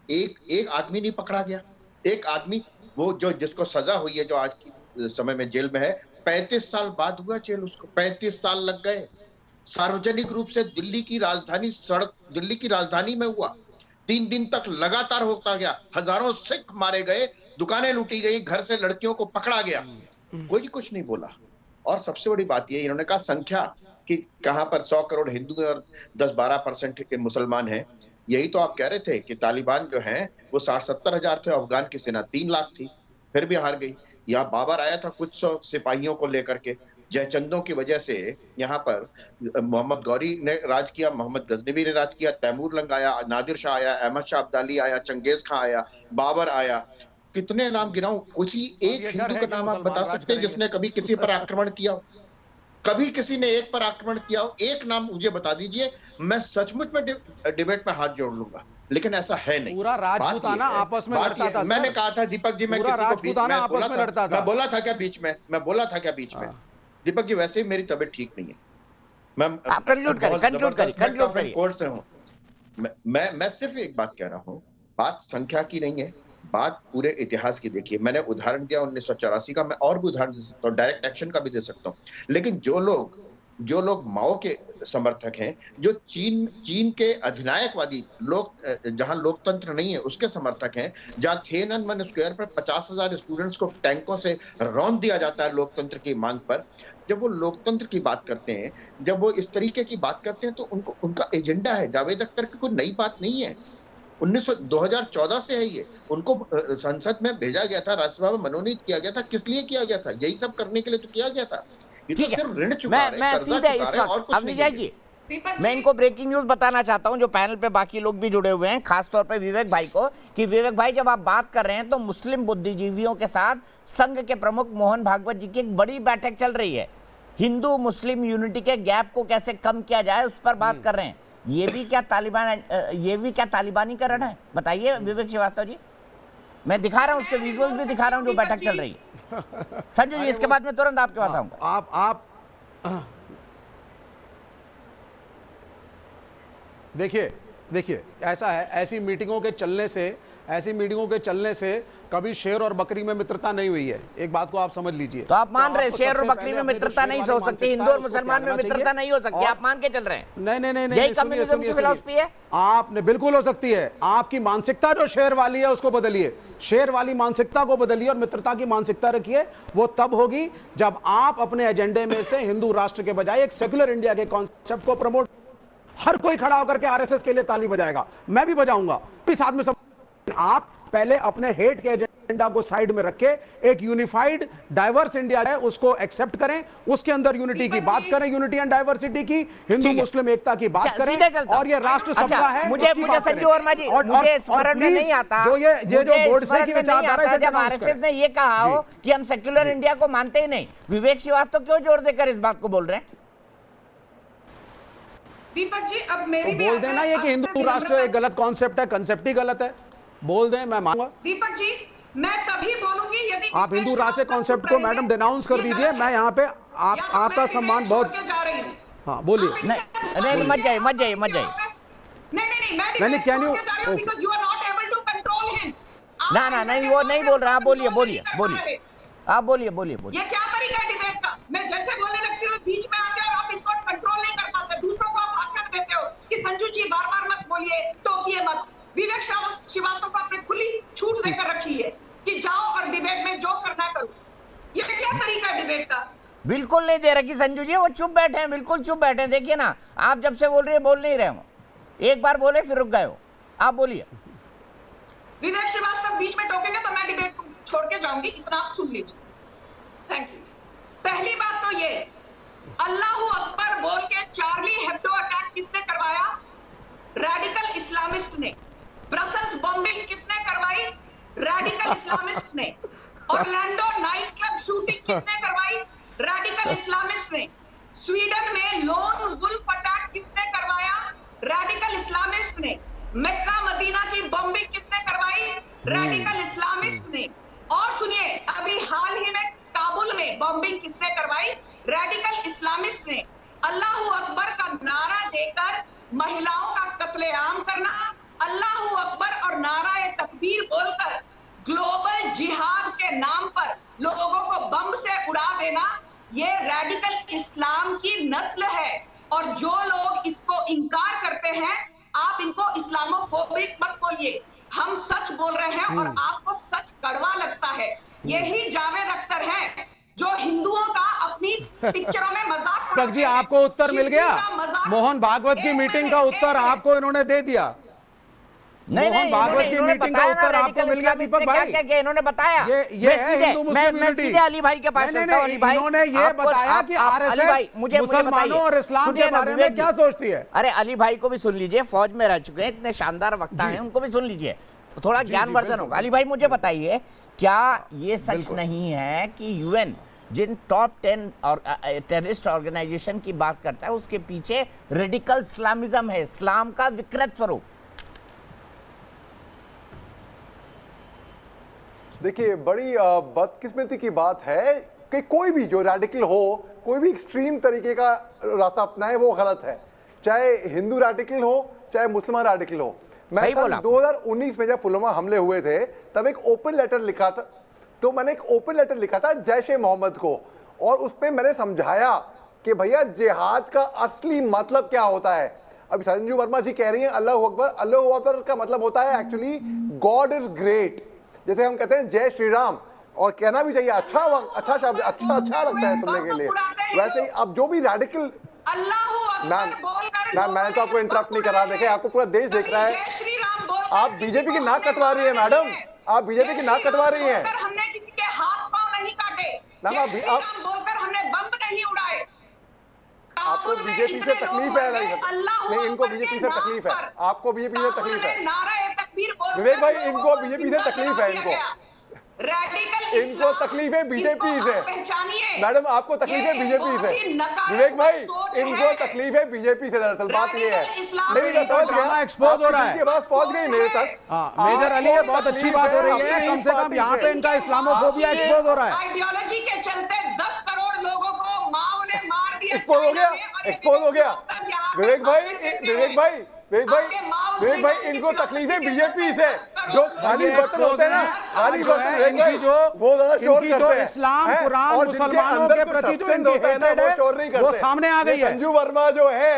एक आदमी नहीं पकड़ा गया। एक आदमी, वो जो जिसको सजा हुई है, जो आज की समय में जेल में है, 35 साल बाद हुआ जेल, उसको 35 साल लग गए। सार्वजनिक रूप से दिल्ली की राजधानी में हुआ। 3 दिन तक लगातार होता गया। हजारों सिख मारे गए, दुकानें लूटी गई, घर से लड़कियों को पकड़ा गया, कोई कुछ नहीं बोला। और सबसे बड़ी बात ये, इन्होंने कहा संख्या कि कहां पर 100 करोड़ हिंदू और 10-12% के मुसलमान हैं। यही तो आप कह रहे थे कि तालिबान जो हैं वो 60-70 हजार थे, अफगान की सेना 3 लाख थी, फिर भी हार गई। यहाँ बाबर आया था कुछ 100 सिपाहियों को लेकर के, जयचंदों की वजह से यहाँ पर मोहम्मद गौरी ने राज किया, मोहम्मद गजनवी ने राज किया, तैमूर लंग आया, नादिर शाह आया, अहमद शाह अब्दाली आया, चंगेज खां आया, बाबर आया। कितने नाम गिनाऊं? किसी एक हिंदू का नाम आप बता सकते हैं जिसने कभी किसी पर आक्रमण किया हो? कभी किसी ने एक पर आक्रमण किया हो? एक नाम मुझे बता दीजिए, मैं सचमुच में डिबेट में हाथ जोड़ लूंगा। लेकिन ऐसा है नहीं। पूरा राजपूताना आपस में लड़ता था। मैंने कहा था दीपक जी, मैं किसी को बीच में मैं बोला था क्या बीच में? मैं बोला था क्या बीच में? दीपक जी, वैसे ही मेरी तबीयत ठीक नहीं है। मैं कोर्ट से हूँ। मैं सिर्फ एक बात कह रहा हूँ, बात संख्या की नहीं है, बात पूरे इतिहास की। देखिए, मैंने उदाहरण दिया 1984 का, मैं और भी उदाहरण दे सकता हूँ, डायरेक्ट एक्शन का भी दे सकता हूँ। लेकिन जो लोग माओ के समर्थक हैं, जो चीन के अधिनायकवादी लोग, जहां लोकतंत्र नहीं है उसके समर्थक हैं, जहां थिएननमेन स्क्वायर पर 50,000 स्टूडेंट्स को टैंकों से रौंद दिया जाता है लोकतंत्र की मांग पर, जब वो लोकतंत्र की बात करते हैं, जब वो इस तरीके की बात करते हैं, तो उनका एजेंडा है। जावेद अख्तर की कोई नई बात नहीं है, 2014 से है ये। उनको संसद में भेजा गया था, राज्यसभा में मनोनीत किया गया था। किस लिए किया गया था? यही सब करने के लिए तो किया गया था। ये तो सिर्फ ऋण चुका रहे, कर्जा चुका रहे और कुछ नहीं है। मैं इनको ब्रेकिंग न्यूज बताना चाहता हूं, जो पैनल पे बाकी लोग भी जुड़े हुए हैं, खासतौर पे विवेक भाई को, कि विवेक भाई जब आप बात कर रहे हैं तो मुस्लिम बुद्धिजीवियों के साथ संघ के प्रमुख मोहन भागवत जी की एक बड़ी बैठक चल रही है। हिंदू मुस्लिम यूनिटी के गैप को कैसे कम किया जाए उस पर बात कर रहे हैं। ये भी क्या तालिबानीकरण है? बताइए विवेक श्रीवास्तव जी। मैं दिखा रहा हूं, उसके विजुअल्स भी दिखा रहा हूं जो बैठक चल रही है। संजू जी, इसके बाद में तुरंत आपके पास आऊंगा। आप देखिए ऐसा है, ऐसी मीटिंगों के चलने से कभी शेर और बकरी में मित्रता नहीं हुई है। एक बात को आप समझ लीजिए। तो आप मान रहे शेर और बकरी में मित्रता नहीं हो सकती, हिंदू और मुसलमान में मित्रता नहीं हो सकती, आप मान के चल रहे हैं? नहीं, यही कम्युनिज्म की फिलॉसफी है। आपने बिल्कुल हो सकती है। आपकी मानसिकता जो शेर वाली है उसको बदलिए, शेर वाली मानसिकता को बदलिए और मित्रता की मानसिकता रखिए। वो तब होगी जब आप अपने एजेंडे में से हिंदू राष्ट्र के बजाय एक सेक्युलर इंडिया के कॉन्सेप्ट को प्रमोट। हर कोई खड़ा होकर के आरएसएस के लिए ताली बजाएगा, मैं भी बजाऊंगा, इस साथ में सब। आप पहले अपने हेट के एजेंडा को साइड में रख के एक यूनिफाइड डाइवर्स इंडिया है उसको एक्सेप्ट करें, उसके अंदर यूनिटी की बात करें, यूनिटी एंड डाइवर्सिटी की, हिंदू मुस्लिम एकता की बात करें, और ये राष्ट्र सबका है। मुझे संजू वर्मा जी, मुझे स्मरण में नहीं आता जो गोडसे की विचारधारा है, जब आरएसएस ने ये कहा हो कि हम सेक्युलर इंडिया को मानते ही नहीं, विवेक श्रीवास्तव क्यों जोर देकर इस बात को बोल रहे हैं? दीपक जी, अब मेरी तो बोल देना ये कि हिंदू राष्ट्र एक गलत कॉन्सेप्ट है, कंसेप्ट ही गलत है, बोल दें, मैं मानूंगा। दीपक जी, मैं तभी बोलूंगी यदि आप हिंदू राष्ट्र कॉन्सेप्ट को मैडम डिनाउंस कर दीजिए। मैं यहाँ पे आपका सम्मान बहुत, हाँ बोलिए। नहीं मत जाइए नहीं, मैं can you- because you are not able to control him. ना नहीं वो नहीं बोल रहा, आप बोलिए आप बोलिए ये क्या तरीका है डिबेट का? मैं जैसे बोलने लगती हूँ बीच में आते हो और आप इनको कंट्रोल नहीं कर पाते, दूसरों को आप भाषण देते हो कि संजू जी बार मत बोलिए, टोकिए मत। विवेक श्रीवास्तव को आपने खुली छूट देकर रखी है कि जाओ और डिबेट में जो करना करो। ये क्या तरीका है डिबेट का? बिल्कुल नहीं दे रखी संजू जी, वो चुप बैठे हैं, बिल्कुल चुप बैठे हैं। देखिए ना, आप जब से बोल रहे हैं बोल नहीं रहे हो, एक बार बोले फिर रुक गए हो। आप बोलिए। विवेक श्रीवास्तव बीच में टोकेंगे तो मैं डिबेट छोड़ के जाऊंगी, इतना आप सुन लीजिए। Thank you. पहली बात तो ये, अल्लाहू अकबर बोल के चार्ली हेब्डो अटैक किसने करवाया? रेडिकल इस्लामिस्ट ने। ब्रसल्स बॉम्बिंग किसने करवाई? रेडिकल इस्लामिस्ट ने। ऑरलैंडो नाइट क्लब शूटिंग किसने करवाई? रेडिकल इस्लामिस्ट ने। स्वीडन में लोन वुल्फ अटैक किसने करवाया? रेडिकल इस्लामिस्ट ने। मक्का मदीना की बॉम्बिंग किसने करवाई? रेडिकल इस्लामिस्ट ने। और सुनिए, अभी हाल ही में काबुल में बॉम्बिंग किसने करवाई? रेडिकल इस्लामिस्ट ने। अल्लाहू अकबर का नारा देकर महिलाओं का कत्लेआम करना, अल्लाहू अकबर और नारा तकबीर बोलकर ग्लोबल जिहाद के नाम पर लोगों को बम से उड़ा देना, ये रेडिकल इस्लाम की नस्ल है। और जो लोग इसको इनकार करते हैं, आप इनको इस्लामोफोबिक मत बोलिए। हम सच बोल रहे हैं और आपको सच कड़वा लगता है। यही जावेद अख्तर है जो हिंदुओं का अपनी पिक्चरों में मजाक दीपक जी, आपको उत्तर मिल गया? मोहन भागवत की मीटिंग का उत्तर आपको इन्होंने दे दिया। मोहन भागवत की मीटिंग का उत्तर आपको मिल गया दीपक भाई? क्या इन्होंने बताया? मैं सीधे अली भाई के पास चलता हूं। अली भाई, इन्होंने ये बताया कि आरएसएस मुसलमानों और इस्लाम के बारे में क्या सोचती है। अरे अली भाई को भी सुन लीजिए, फौज में रह चुके हैं, इतने शानदार वक्ता हैं, उनको भी सुन लीजिए, तो थोड़ा ज्ञानवर्धन होगा। अली भाई मुझे बताइए, क्या ये सच नहीं है कि यूएन जिन टॉप 10 और टेररिस्ट ऑर्गेनाइजेशन की बात करता है, उसके पीछे रेडिकल इस्लामिज्म है, इस्लाम का विकृत स्वरूप? देखिए, बड़ी बदकिस्मती की बात है कि कोई भी जो रेडिकल हो, कोई भी एक्सट्रीम तरीके का रास्ता अपनाए, वो गलत है। चाहे हिंदू रेडिकल हो, चाहे मुसलमान रेडिकल हो। मैं सन 2019 में जब पुलवामा हमले हुए थे, तब एक ओपन लेटर लिखा था, तो मैंने एक ओपन लेटर लिखा था जैश-ए मोहम्मद को, और उस पर मैंने समझाया कि भैया जिहाद का असली मतलब क्या होता है। अभी संजू वर्मा जी कह रही हैं अल्लाह अकबर। अल्लाह अकबर का मतलब होता है एक्चुअली गॉड इज ग्रेट। जैसे हम कहते हैं जय श्री राम, और कहना भी चाहिए, अच्छा शब्द, अच्छा लगता है सुनने के लिए। वैसे ही अब जो भी रेडिकल, मैम मैंने तो आपको इंटरप्ट नहीं करा, देखे आपको पूरा देश देख रहा है। आप बीजेपी की नाक कटवा रही है मैडम, आप बीजेपी की नाक कटवा रही हैं। हमने किसी के हाथ पांव नहीं काटे, आप बोलकर हमने बम नहीं उड़ाए। आपको बीजेपी से तकलीफ है? नहीं, इनको बीजेपी से तकलीफ है, आपको बीजेपी से तकलीफ है। विवेक भाई, इनको बीजेपी से तकलीफ है, इनको तकलीफ है बीजेपी से। मैडम, आपको तकलीफ है बीजेपी से। विवेक भाई, इनको तकलीफ है बीजेपी से। दरअसल बात ये है, नहीं ड्रामा एक्सपोज हो रहा है, पहुंच गई मेरे तक। मेजर अली, ये बहुत अच्छी बात हो रही है, कम से कम यहाँ पे इनका इस्लामोफोबिया एक्सपोज हो रहा है। आइडियोलॉजी के चलते 10 करोड़ लोगों को माओ ने मार दिया, एक्सपोज हो गया। विवेक भाई, इनको तकलीफ है बीजेपी से। जो खाली बर्तन होते हैं ना, खाली बर्तन, वो ज्यादा शोर करते हैं। इस्लाम, कुरान, मुसलमानों के प्रति जो इनकी हेटेड है, शोर नहीं करते। वो सामने आ गई है। संजू वर्मा जो है,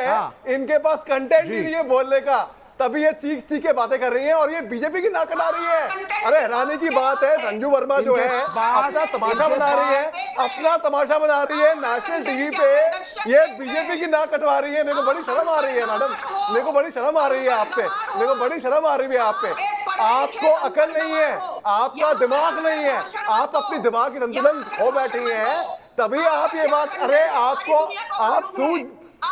इनके पास कंटेंट ही नहीं है बोलने का, तभी ये चीख के बातें कर रही हैं, और ये बीजेपी की नाक कटा रही है। अरे हैरानी की बात है, संजू वर्मा जो है अपना तमाशा बना रही है, नेशनल टीवी पे ये बीजेपी की नाक कटवा रही है। मेरे को बड़ी शर्म आ रही है मैडम, मेरे को बड़ी शर्म आ रही है आप पे, मेरे को बड़ी शर्म आ रही है आप पे। आपको अकल नहीं है, आपका दिमाग नहीं है, आप अपनी दिमाग की संतुलन खो बैठी हैं, तभी आप ये बात। अरे आप सूझ,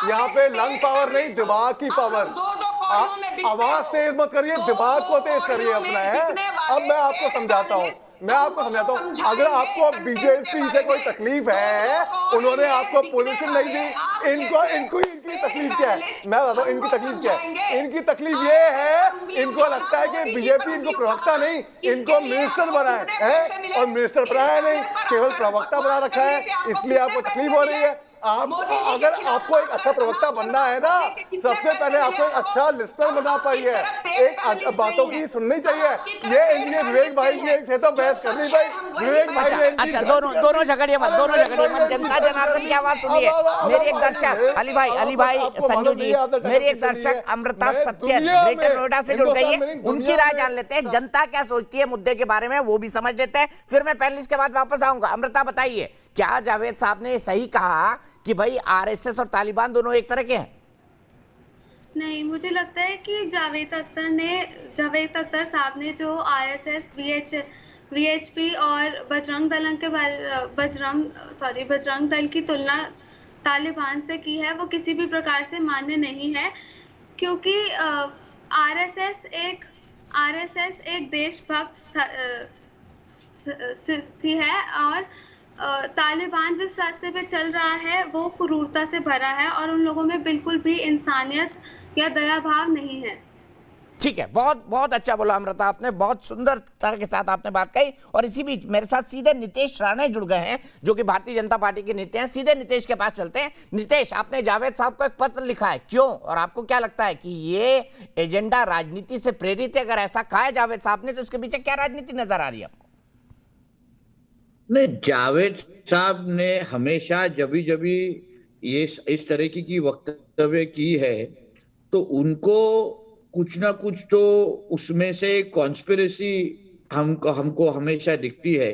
यहाँ पे लंग पावर नहीं, दिमाग की पावर। आवाज तेज मत करिए, दिमाग को तेज करिए अपना है। अब मैं आपको समझाता हूँ, अगर आपको बीजेपी से कोई तकलीफ है, उन्होंने आपको पोजीशन नहीं दी, इनकी तकलीफ क्या है मैं बताता हूँ। इनकी तकलीफ क्या है? इनकी तकलीफ ये है, इनको लगता है कि बीजेपी इनको प्रवक्ता नहीं, इनको मिनिस्टर बनाए है, और मिनिस्टर बनाया नहीं, केवल प्रवक्ता बना रखा है, इसलिए आपको तकलीफ हो रही है। आप मोदी जी के अगर खिलाफ आपको एक अच्छा प्रवक्ता बनना है ना, सबसे पहले आपको एक अच्छा लिस्टर बनना चाहिए, एक बातों की सुननी चाहिए। ये विवेक भाई जी थे तो बहस करनी भाई, विवेक भाई ने अच्छा दोनों झगड़िए मत, जनता जनार्दन की आवाज सुनिए। मेरे एक दर्शक अली भाई संजू जी, मेरी एक दर्शक अमृता सत्य ग्रेटर नोएडा से जुड़ गई है, उनकी राय जान लेते हैं, जनता क्या सोचती है मुद्दे के बारे में वो भी समझ लेते हैं, फिर मैं पैनलिस्ट के बाद वापस आऊंगा। अमृता बताइए, क्या जावेद साहब ने सही कहा कि भाई आरएसएस और तालिबान दोनों एक तरह के हैं? नहीं, मुझे लगता है कि जावेद अख्तर साहब ने जो आरएसएस, वीएचपी और बजरंग दल की तुलना तालिबान से की है, वो किसी भी प्रकार से मान्य नहीं है, क्योंकि आरएसएस एक देशभक्त स्थिति है और तालिबान जिस रास्ते पे चल रहा है वो क्रूरता से भरा है और उन लोगों में बिल्कुल भी इंसानियत या दया भाव नहीं है। ठीक है, बहुत बहुत अच्छा बोला अमृता, आपने बहुत सुंदरता के साथ आपने बात कही। और इसी बीच मेरे साथ सीधे नितेश राणे जुड़ गए हैं, जो कि भारतीय जनता पार्टी के नेता हैं। सीधे नितेश के पास चलते हैं। नितेश, आपने जावेद साहब को एक पत्र लिखा है, क्यों और आपको क्या लगता है कि ये एजेंडा राजनीति से प्रेरित है? अगर ऐसा कहा है जावेद साहब ने तो उसके पीछे क्या राजनीति नजर आ रही है आपको? नहीं, जावेद साहब ने हमेशा जब ये इस तरह की वक्तव्य की है तो उनको कुछ ना कुछ तो उसमें से कॉन्स्पिरेसी हमको हमेशा दिखती है।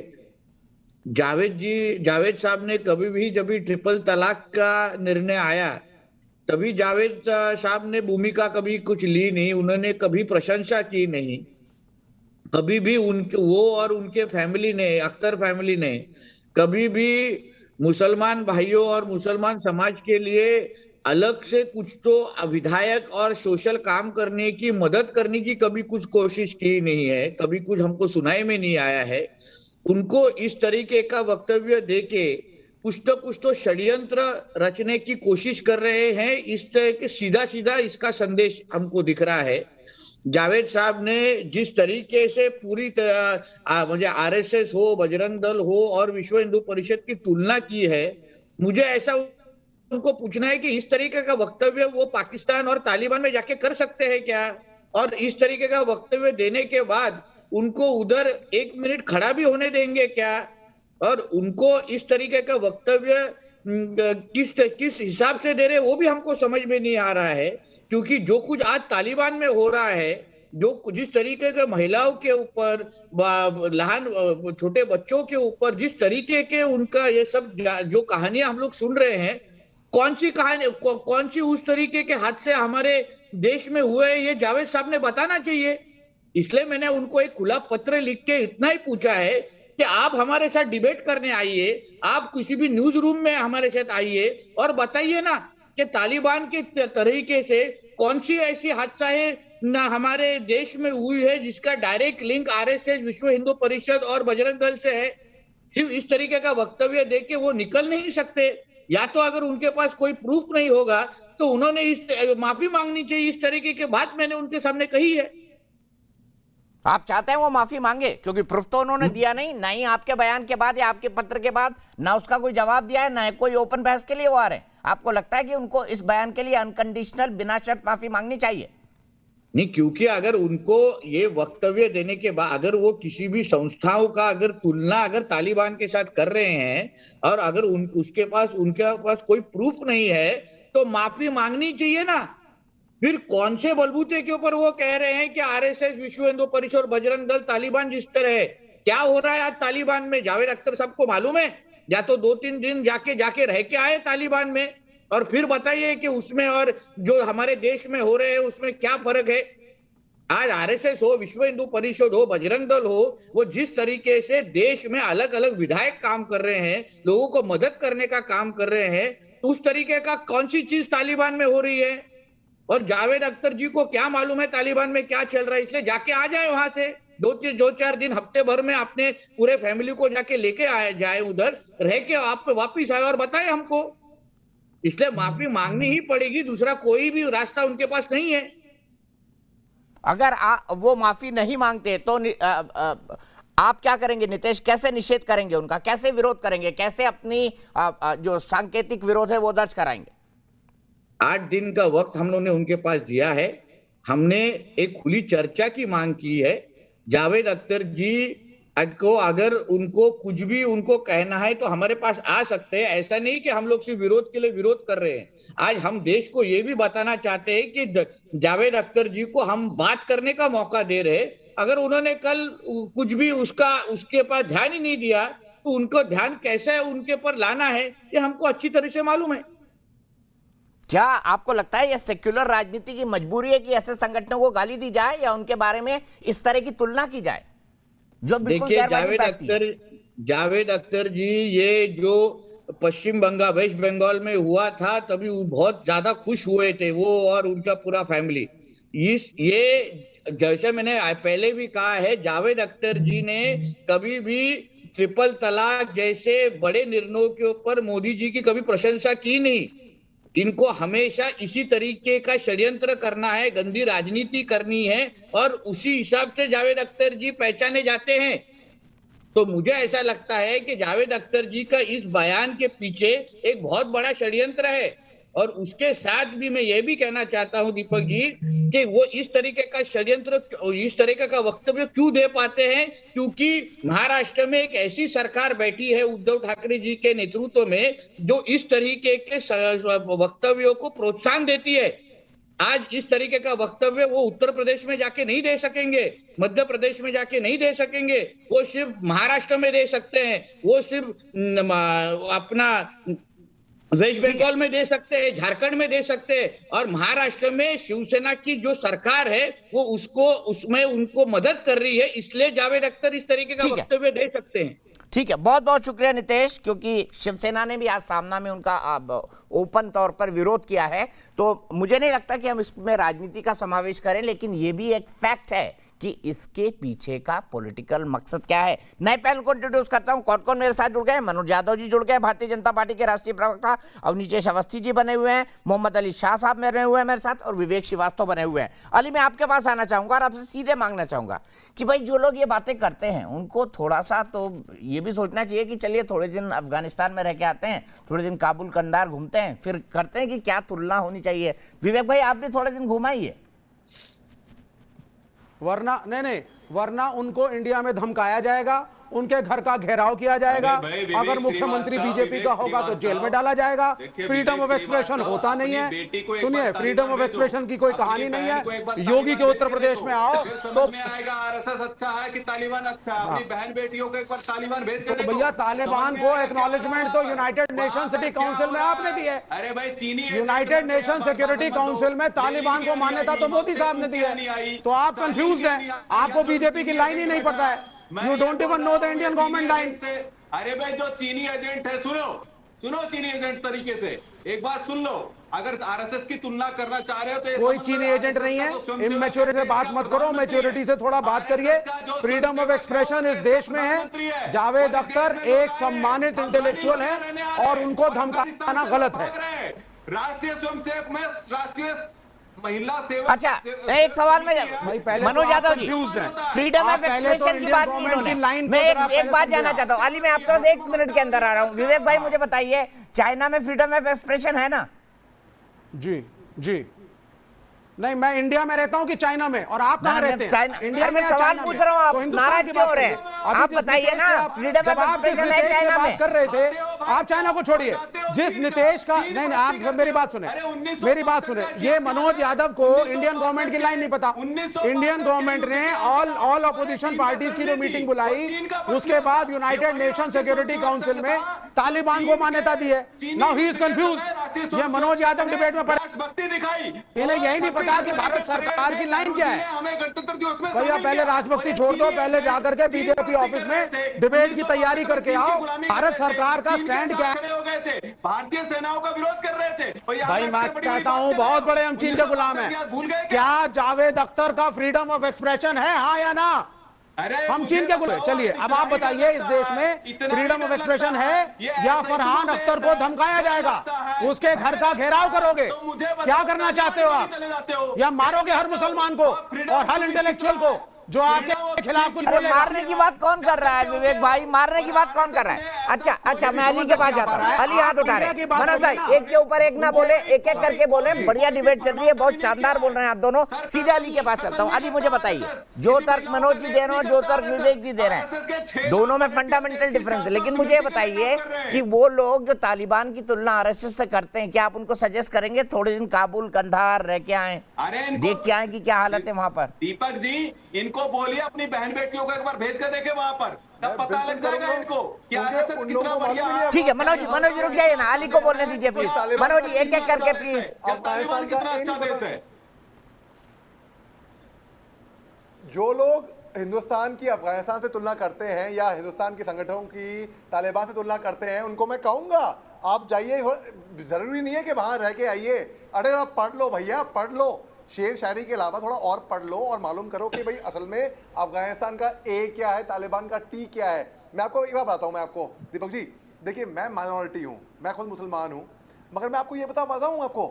जावेद साहब ने कभी भी जब भी ट्रिपल तलाक का निर्णय आया तभी जावेद साहब ने भूमिका कभी कुछ ली नहीं, उन्होंने कभी प्रशंसा की नहीं, कभी भी वो और उनके फैमिली ने, अख्तर फैमिली ने कभी भी मुसलमान भाइयों और मुसलमान समाज के लिए अलग से कुछ तो विधायक और सोशल काम करने की, मदद करने की कभी कुछ कोशिश की नहीं है, कभी कुछ हमको सुनाई में नहीं आया है। उनको इस तरीके का वक्तव्य देके कुछ तो षड्यंत्र रचने की कोशिश कर रहे हैं। इस तरह के सीधा इसका संदेश हमको दिख रहा है। जावेद साहब ने जिस तरीके से पूरी मुझे आरएसएस हो, बजरंग दल हो और विश्व हिंदू परिषद की तुलना की है, मुझे ऐसा उनको पूछना है कि इस तरीके का वक्तव्य वो पाकिस्तान और तालिबान में जाके कर सकते हैं क्या? और इस तरीके का वक्तव्य देने के बाद उनको उधर 1 मिनट खड़ा भी होने देंगे क्या? और उनको इस तरीके का वक्तव्य किस हिसाब से दे रहे वो भी हमको समझ में नहीं आ रहा है। क्योंकि जो कुछ आज तालिबान में हो रहा है, जो जिस तरीके के महिलाओं के ऊपर, छोटे बच्चों के ऊपर जिस तरीके के उनका ये सब जो कहानियां हम लोग सुन रहे हैं, कौन सी उस तरीके के हादसे हमारे देश में हुए, ये जावेद साहब ने बताना चाहिए। इसलिए मैंने उनको एक खुला पत्र लिख के इतना ही पूछा है कि आप हमारे साथ डिबेट करने आइए, आप किसी भी न्यूज रूम में हमारे साथ आइए और बताइए ना कि तालिबान के तरीके से कौन सी ऐसी हादसा है ना हमारे देश में हुई है जिसका डायरेक्ट लिंक आरएसएस, विश्व हिंदू परिषद और बजरंग दल से है। सिर्फ इस तरीके का वक्तव्य देके वो निकल नहीं सकते। या तो अगर उनके पास कोई प्रूफ नहीं होगा तो उन्होंने माफी मांगनी चाहिए। इस तरीके की बात मैंने उनके सामने कही है। आप चाहते हैं वो माफी मांगे? क्योंकि प्रूफ तो उन्होंने दिया नहीं, ना ही आपके बयान के बाद या आपके पत्र के बाद ना उसका कोई जवाब दिया है, ना कोई ओपन बहस के लिए वो आ रहे हैं। आपको लगता है कि उनको इस बयान के लिए अनकंडीशनल बिना शर्त माफी मांगनी चाहिए? नहीं, क्योंकि अगर उनको ये वक्तव्य देने के बाद अगर वो किसी भी संस्थाओं का अगर तुलना अगर तालिबान के साथ कर रहे हैं और अगर उनके पास कोई प्रूफ नहीं है तो माफी मांगनी चाहिए ना। फिर कौन से बलबूते के ऊपर वो कह रहे हैं कि आरएसएस, विश्व हिंदू परिषद और बजरंग दल तालिबान जिस तरह है? क्या हो रहा है आज तालिबान में? जावेद अख्तर साहब को मालूम है? या तो 2-3 दिन जाके रह के आए तालिबान में और फिर बताइए कि उसमें और जो हमारे देश में हो रहे हैं उसमें क्या फर्क है। आज आरएसएस हो, विश्व हिंदू परिषद हो, बजरंग दल हो, वो जिस तरीके से देश में अलग अलग विधायक काम कर रहे हैं, लोगों को मदद करने का काम कर रहे हैं, तो उस तरीके का कौन सी चीज तालिबान में हो रही है? और जावेद अख्तर जी को क्या मालूम है तालिबान में क्या चल रहा है? इसलिए जाके आ जाए वहां से 2-4 दिन, हफ्ते भर में अपने पूरे फैमिली को जाके लेके जाए, उधर रह के आप वापिस आए और बताए हमको। इसलिए माफी मांगनी ही पड़ेगी, दूसरा कोई भी रास्ता उनके पास नहीं है। अगर वो माफी नहीं मांगते तो आप क्या करेंगे नीतीश? कैसे निषेध करेंगे उनका, कैसे विरोध करेंगे, कैसे अपनी जो सांकेतिक विरोध है वो दर्ज कराएंगे? 8 दिन का वक्त हम लोगों ने उनके पास दिया है। हमने एक खुली चर्चा की मांग की है। जावेद अख्तर जी को अगर उनको कुछ भी उनको कहना है तो हमारे पास आ सकते हैं। ऐसा नहीं कि हम लोग सिर्फ विरोध के लिए विरोध कर रहे हैं। आज हम देश को ये भी बताना चाहते हैं कि जावेद अख्तर जी को हम बात करने का मौका दे रहे हैं। अगर उन्होंने कल कुछ भी उसके पास ध्यान ही नहीं दिया तो उनको ध्यान कैसे उनके पर लाना है ये हमको अच्छी तरह से मालूम है। क्या आपको लगता है यह सेक्युलर राजनीति की मजबूरी है कि ऐसे संगठनों को गाली दी जाए या उनके बारे में इस तरह की तुलना की जाए जो बिल्कुल देखिए, जावेद अख्तर जी ये जो पश्चिम बंगाल वेस्ट बंगाल में हुआ था तभी वो बहुत ज्यादा खुश हुए थे, वो और उनका पूरा फैमिली। ये जैसे मैंने पहले भी कहा है, जावेद अख्तर जी ने कभी भी ट्रिपल तलाक जैसे बड़े निर्णयों के ऊपर मोदी जी की कभी प्रशंसा की नहीं। इनको हमेशा इसी तरीके का षड्यंत्र करना है, गंदी राजनीति करनी है और उसी हिसाब से जावेद अख्तर जी पहचाने जाते हैं। तो मुझे ऐसा लगता है कि जावेद अख्तर जी का इस बयान के पीछे एक बहुत बड़ा षड्यंत्र है। और उसके साथ भी मैं ये भी कहना चाहता हूं दीपक जी कि वो इस तरीके का षड्यंत्र, इस तरीके का वक्तव्य क्यों दे पाते हैं? क्योंकि महाराष्ट्र में एक ऐसी सरकार बैठी है उद्धव ठाकरे जी के नेतृत्व में जो इस तरीके के वक्तव्यों को प्रोत्साहन देती है। आज इस तरीके का वक्तव्य वो उत्तर प्रदेश में जाके नहीं दे सकेंगे, मध्य प्रदेश में जाके नहीं दे सकेंगे, वो सिर्फ महाराष्ट्र में दे सकते हैं, वो सिर्फ अपना वेस्ट बंगाल में दे सकते हैं, झारखंड में दे सकते हैं। और महाराष्ट्र में शिवसेना की जो सरकार है वो उसमें उनको मदद कर रही है, इसलिए जावेद अख्तर इस तरीके का वक्तव्य दे सकते हैं। ठीक है, बहुत बहुत शुक्रिया नीतीश, क्योंकि शिवसेना ने भी आज सामना में उनका ओपन तौर पर विरोध किया है। तो मुझे नहीं लगता कि हम इसमें राजनीति का समावेश करें, लेकिन ये भी एक फैक्ट है कि इसके पीछे का पॉलिटिकल मकसद क्या है। नए पैनल को इंट्रोड्यूस करता हूं। कौन कौन मेरे साथ जुड़ गए? मनोज यादव जी जुड़ गए, भारतीय जनता पार्टी के राष्ट्रीय प्रवक्ता अवनीश अवस्थी जी बने हुए हैं, मोहम्मद अली शाह साहब बने हुए हैं मेरे साथ, और विवेक श्रीवास्तव बने हुए हैं। अली, मैं आपके पास आना चाहूंगा और आपसे सीधे मांगना चाहूंगा कि भाई जो लोग ये बातें करते हैं उनको थोड़ा सा तो ये भी सोचना चाहिए कि चलिए थोड़े दिन अफगानिस्तान में रह के आते हैं, थोड़े दिन काबुल कंदार घूमते हैं, फिर करते हैं कि क्या तुलना होनी चाहिए। विवेक भाई, आप भी थोड़े दिन घुमाइए। वरना उनको इंडिया में धमकाया जाएगा, उनके घर का घेराव किया जाएगा, अगर मुख्यमंत्री बीजेपी का होगा तो जेल में डाला जाएगा। फ्रीडम ऑफ एक्सप्रेशन होता नहीं है। सुनिए, फ्रीडम ऑफ एक्सप्रेशन की कोई कहानी नहीं है। योगी के उत्तर प्रदेश में आओ तो आरएसएस अच्छा है कि तालिबान अच्छा है? अपनी बहन बेटियों को एक बार तालिबान भेज तो भैया, तालिबान को एक्नॉलेजमेंट तो यूनाइटेड नेशन सिक्योरिटी काउंसिल में आपने दी है। अरे भाई, चीनी यूनाइटेड नेशन सिक्योरिटी काउंसिल में तालिबान को मान्यता तो मोदी साहब ने दी है। तो आप कंफ्यूज हैं, आपको बीजेपी की लाइन ही नहीं पता है। You don't even know the Indian government line. अरे भाई, जो चीनी एजेंट है, सुनो चीनी एजेंट तरीके से एक बात सुन लो। अगर आरएसएस की तुलना करना चाह रहे हो तो कोई चीनी एजेंट नहीं है। इमैच्योरिटी से बात मत करो, मैच्योरिटी से थोड़ा बात करिए। फ्रीडम ऑफ एक्सप्रेशन इस देश में है। जावेद अख्तर एक सम्मानित इंटेलेक्चुअल है और उनको धमकाना गलत है। राष्ट्रीय स्वयंसेवक में राष्ट्रीय महिला सेवा। अच्छा, एक सवाल में Manoj Yadav ji, freedom of expression की बात की इन्होंने। मैं एक बात जानना चाहता हूँ। अली, मैं आपके पास 1 मिनट के अंदर आ रहा हूँ। विवेक भाई, मुझे बताइए, चाइना में फ्रीडम ऑफ एक्सप्रेशन है ना? जी नहीं, मैं इंडिया में रहता हूं कि चाइना में, और आप कहां रहते हैं? इंडिया में सवाल पूछ रहा हूं, आप नाराज क्यों हो रहे हैं? आप बताइए ना, फ्रीडम ऑफ एक्सप्रेशन है चाइना में। कर रहे थे आप, चाइना को छोड़िए। जिस नीतीश का नहीं, आप मेरी बात सुने। ये मनोज यादव को इंडियन गवर्नमेंट की लाइन नहीं पता। इंडियन गवर्नमेंट ने ऑल अपोजिशन पार्टीज की जो मीटिंग बुलाई, उसके बाद यूनाइटेड नेशन सिक्योरिटी काउंसिल में तालिबान को मान्यता दी है। Now he is confuse. ये मनोज यादव डिबेट में भक्ति दिखाई, इन्हें यही नहीं पता कि भारत सरकार की लाइन क्या है। हमें गणतंत्र दिवस में भैया, पहले राजभक्ति छोड़ दो, पहले जाकर के बीजेपी ऑफिस में डिबेट की तैयारी करके आओ। भारत सरकार का स्टैंड क्या है? हो गए थे, भारतीय सेनाओं का विरोध कर रहे थे। भाई, मैं कहता हूं, बहुत बड़े हम चीन के गुलाम हैं। क्या जावेद अख्तर का फ्रीडम ऑफ एक्सप्रेशन है, हाँ या ना? हम चीन के गुलाम। चलिए, अब आप बताइए, इस देश में फ्रीडम ऑफ एक्सप्रेशन है या फरहान अख्तर को धमकाया जाएगा, उसके घर का घेराव करोगे? क्या करना चाहते हो आप? या मारोगे हर मुसलमान को और हर इंटेलेक्चुअल को जो आपके खिलाफ कुछ अरे बोलेगा। मारने की बात कौन कर रहा है विवेक भाई, मारने की बात कौन कर रहा है? अच्छा मैं अली के पास जाता हूँ। अली हाथ उठा रहे हैं। मनोज भाई एक के ऊपर एक ना बोले, एक एक करके बोले। बढ़िया डिबेट चल रही है, बहुत शानदार बोल रहे हैं आप दोनों। सीधे अली के पास चलता हूँ। अली मुझे बताइए, जो तर्क मनोज जी दे रहे हो, जो तर्क विवेक जी दे रहे हैं, दोनों में फंडामेंटल डिफरेंस है। लेकिन मुझे बताइए कि वो लोग जो तालिबान की तुलना आरएसएस से करते हैं, क्या आप उनको सजेस्ट करेंगे थोड़े दिन काबुल कंधार रह के आए, देख के आए कि क्या हालत है वहां पर? दीपक जी इनको बोलिए अपनी बहन बेटियों को एक बार भेज कर देखे वहां पर, तब पता लग जाएगा इनको कि आरएसएस कितना बढ़िया है। ठीक है मनोज जी रुक जाइए ना, अली को बोलने दीजिए प्लीज। मनोज जी एक एक करके प्लीज। तालिबान कितना अच्छा देश है। जो लोग हिंदुस्तान की अफगानिस्तान से तुलना करते हैं या हिंदुस्तान के संगठनों की तालिबान से तुलना करते हैं, उनको मैं कहूंगा आप जाइए, जरूरी नहीं है कि वहां रह के आइए। अरे आप पढ़ लो भैया, पढ़ लो, शेर शायरी के अलावा थोड़ा और पढ़ लो और मालूम करो कि भाई असल में अफगानिस्तान का ए क्या है, तालिबान का टी क्या है। मैं आपको एक बात बताता हूँ, मैं आपको दीपक जी देखिए, मैं माइनॉरिटी हूँ, मैं खुद मुसलमान हूँ, मगर मैं आपको ये बताऊँ आपको,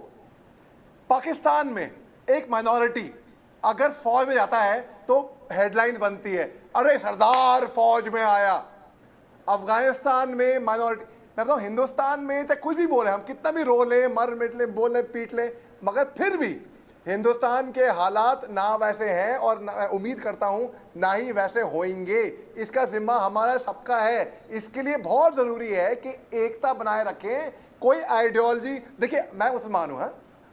पाकिस्तान में एक माइनॉरिटी अगर फौज में जाता है तो हेडलाइन बनती है, अरे सरदार फौज में आया। अफगानिस्तान में माइनॉरिटी, मैं बताऊँ हिंदुस्तान में चाहे कुछ भी बोले, हम कितना भी रो लें, मर मिट लें, बोल लें, पीट लें, मगर फिर भी हिंदुस्तान के हालात ना वैसे हैं और ना, उम्मीद करता हूं ना ही वैसे होंगे। इसका जिम्मा हमारा सबका है। इसके लिए बहुत ज़रूरी है कि एकता बनाए रखें। कोई आइडियोलॉजी, देखिए मैं मुसलमान हूँ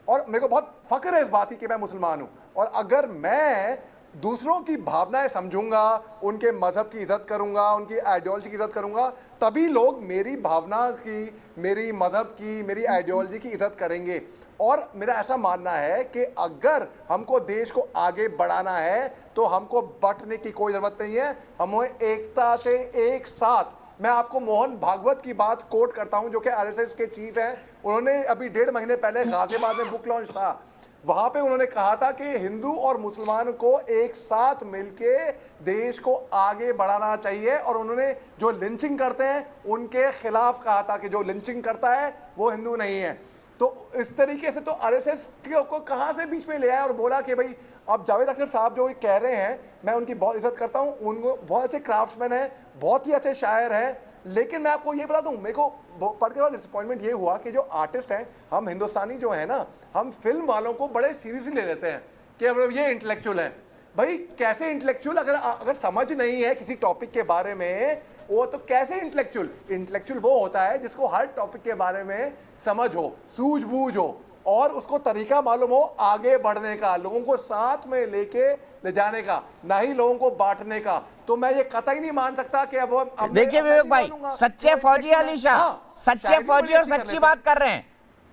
और मेरे को बहुत फ़ख्र है इस बात की कि मैं मुसलमान हूँ, और अगर मैं दूसरों की भावनाएं समझूंगा, उनके मज़हब की इज़्ज़त करूंगा, उनकी आइडियोलॉजी की इज़्ज़त करूंगा, तभी लोग मेरी भावना की, मेरी मज़हब की, मेरी आइडियोलॉजी की इज़्ज़त करेंगे। और मेरा ऐसा मानना है कि अगर हमको देश को आगे बढ़ाना है तो हमको बंटने की कोई ज़रूरत नहीं है, हमें एकता से एक साथ। मैं आपको मोहन भागवत की बात कोट करता हूं, जो कि आरएसएस के चीफ हैं। उन्होंने अभी 1.5 महीने पहले गाजियाबाद में बुक लॉन्च था, वहां पे उन्होंने कहा था कि हिंदू और मुसलमान को एक साथ मिलके देश को आगे बढ़ाना चाहिए। और उन्होंने जो लिंचिंग करते हैं उनके खिलाफ कहा था कि जो लिंचिंग करता है वो हिंदू नहीं है। तो इस तरीके से तो आरएसएस को कहां से बीच में ले आया और बोला कि भाई अब जावेद अख्तर साहब जो कह रहे हैं, मैं उनकी बहुत इज्जत करता हूं, उनको बहुत अच्छे क्राफ्ट्समैन हैं, बहुत ही अच्छे शायर हैं। लेकिन मैं आपको ये बता दूं, मेरे को पढ़ के बाद डिसअपॉइंटमेंट ये हुआ कि जो आर्टिस्ट हैं, हम हिंदुस्तानी जो है ना, हम फिल्म वालों को बड़े सीरियसली ले लेते हैं कि अब ये इंटेलेक्चुअल है। भाई कैसे इंटेलेक्चुअल? अगर समझ नहीं है किसी टॉपिक के बारे में, वो तो कैसे इंटेलेक्चुअल? इंटेलेक्चुअल वो होता है जिसको हर टॉपिक के बारे में समझ हो, सूझबूझ हो और उसको तरीका मालूम हो आगे बढ़ने का, लोगों को साथ में लेके ले जाने का, ना ही लोगों को बांटने का। तो मैं ये कतई नहीं मान सकता कि अब देखिए विवेक भाई, सच्चे फौजी अली शाह, सच्चे फौजी और सच्ची बात कर रहे हैं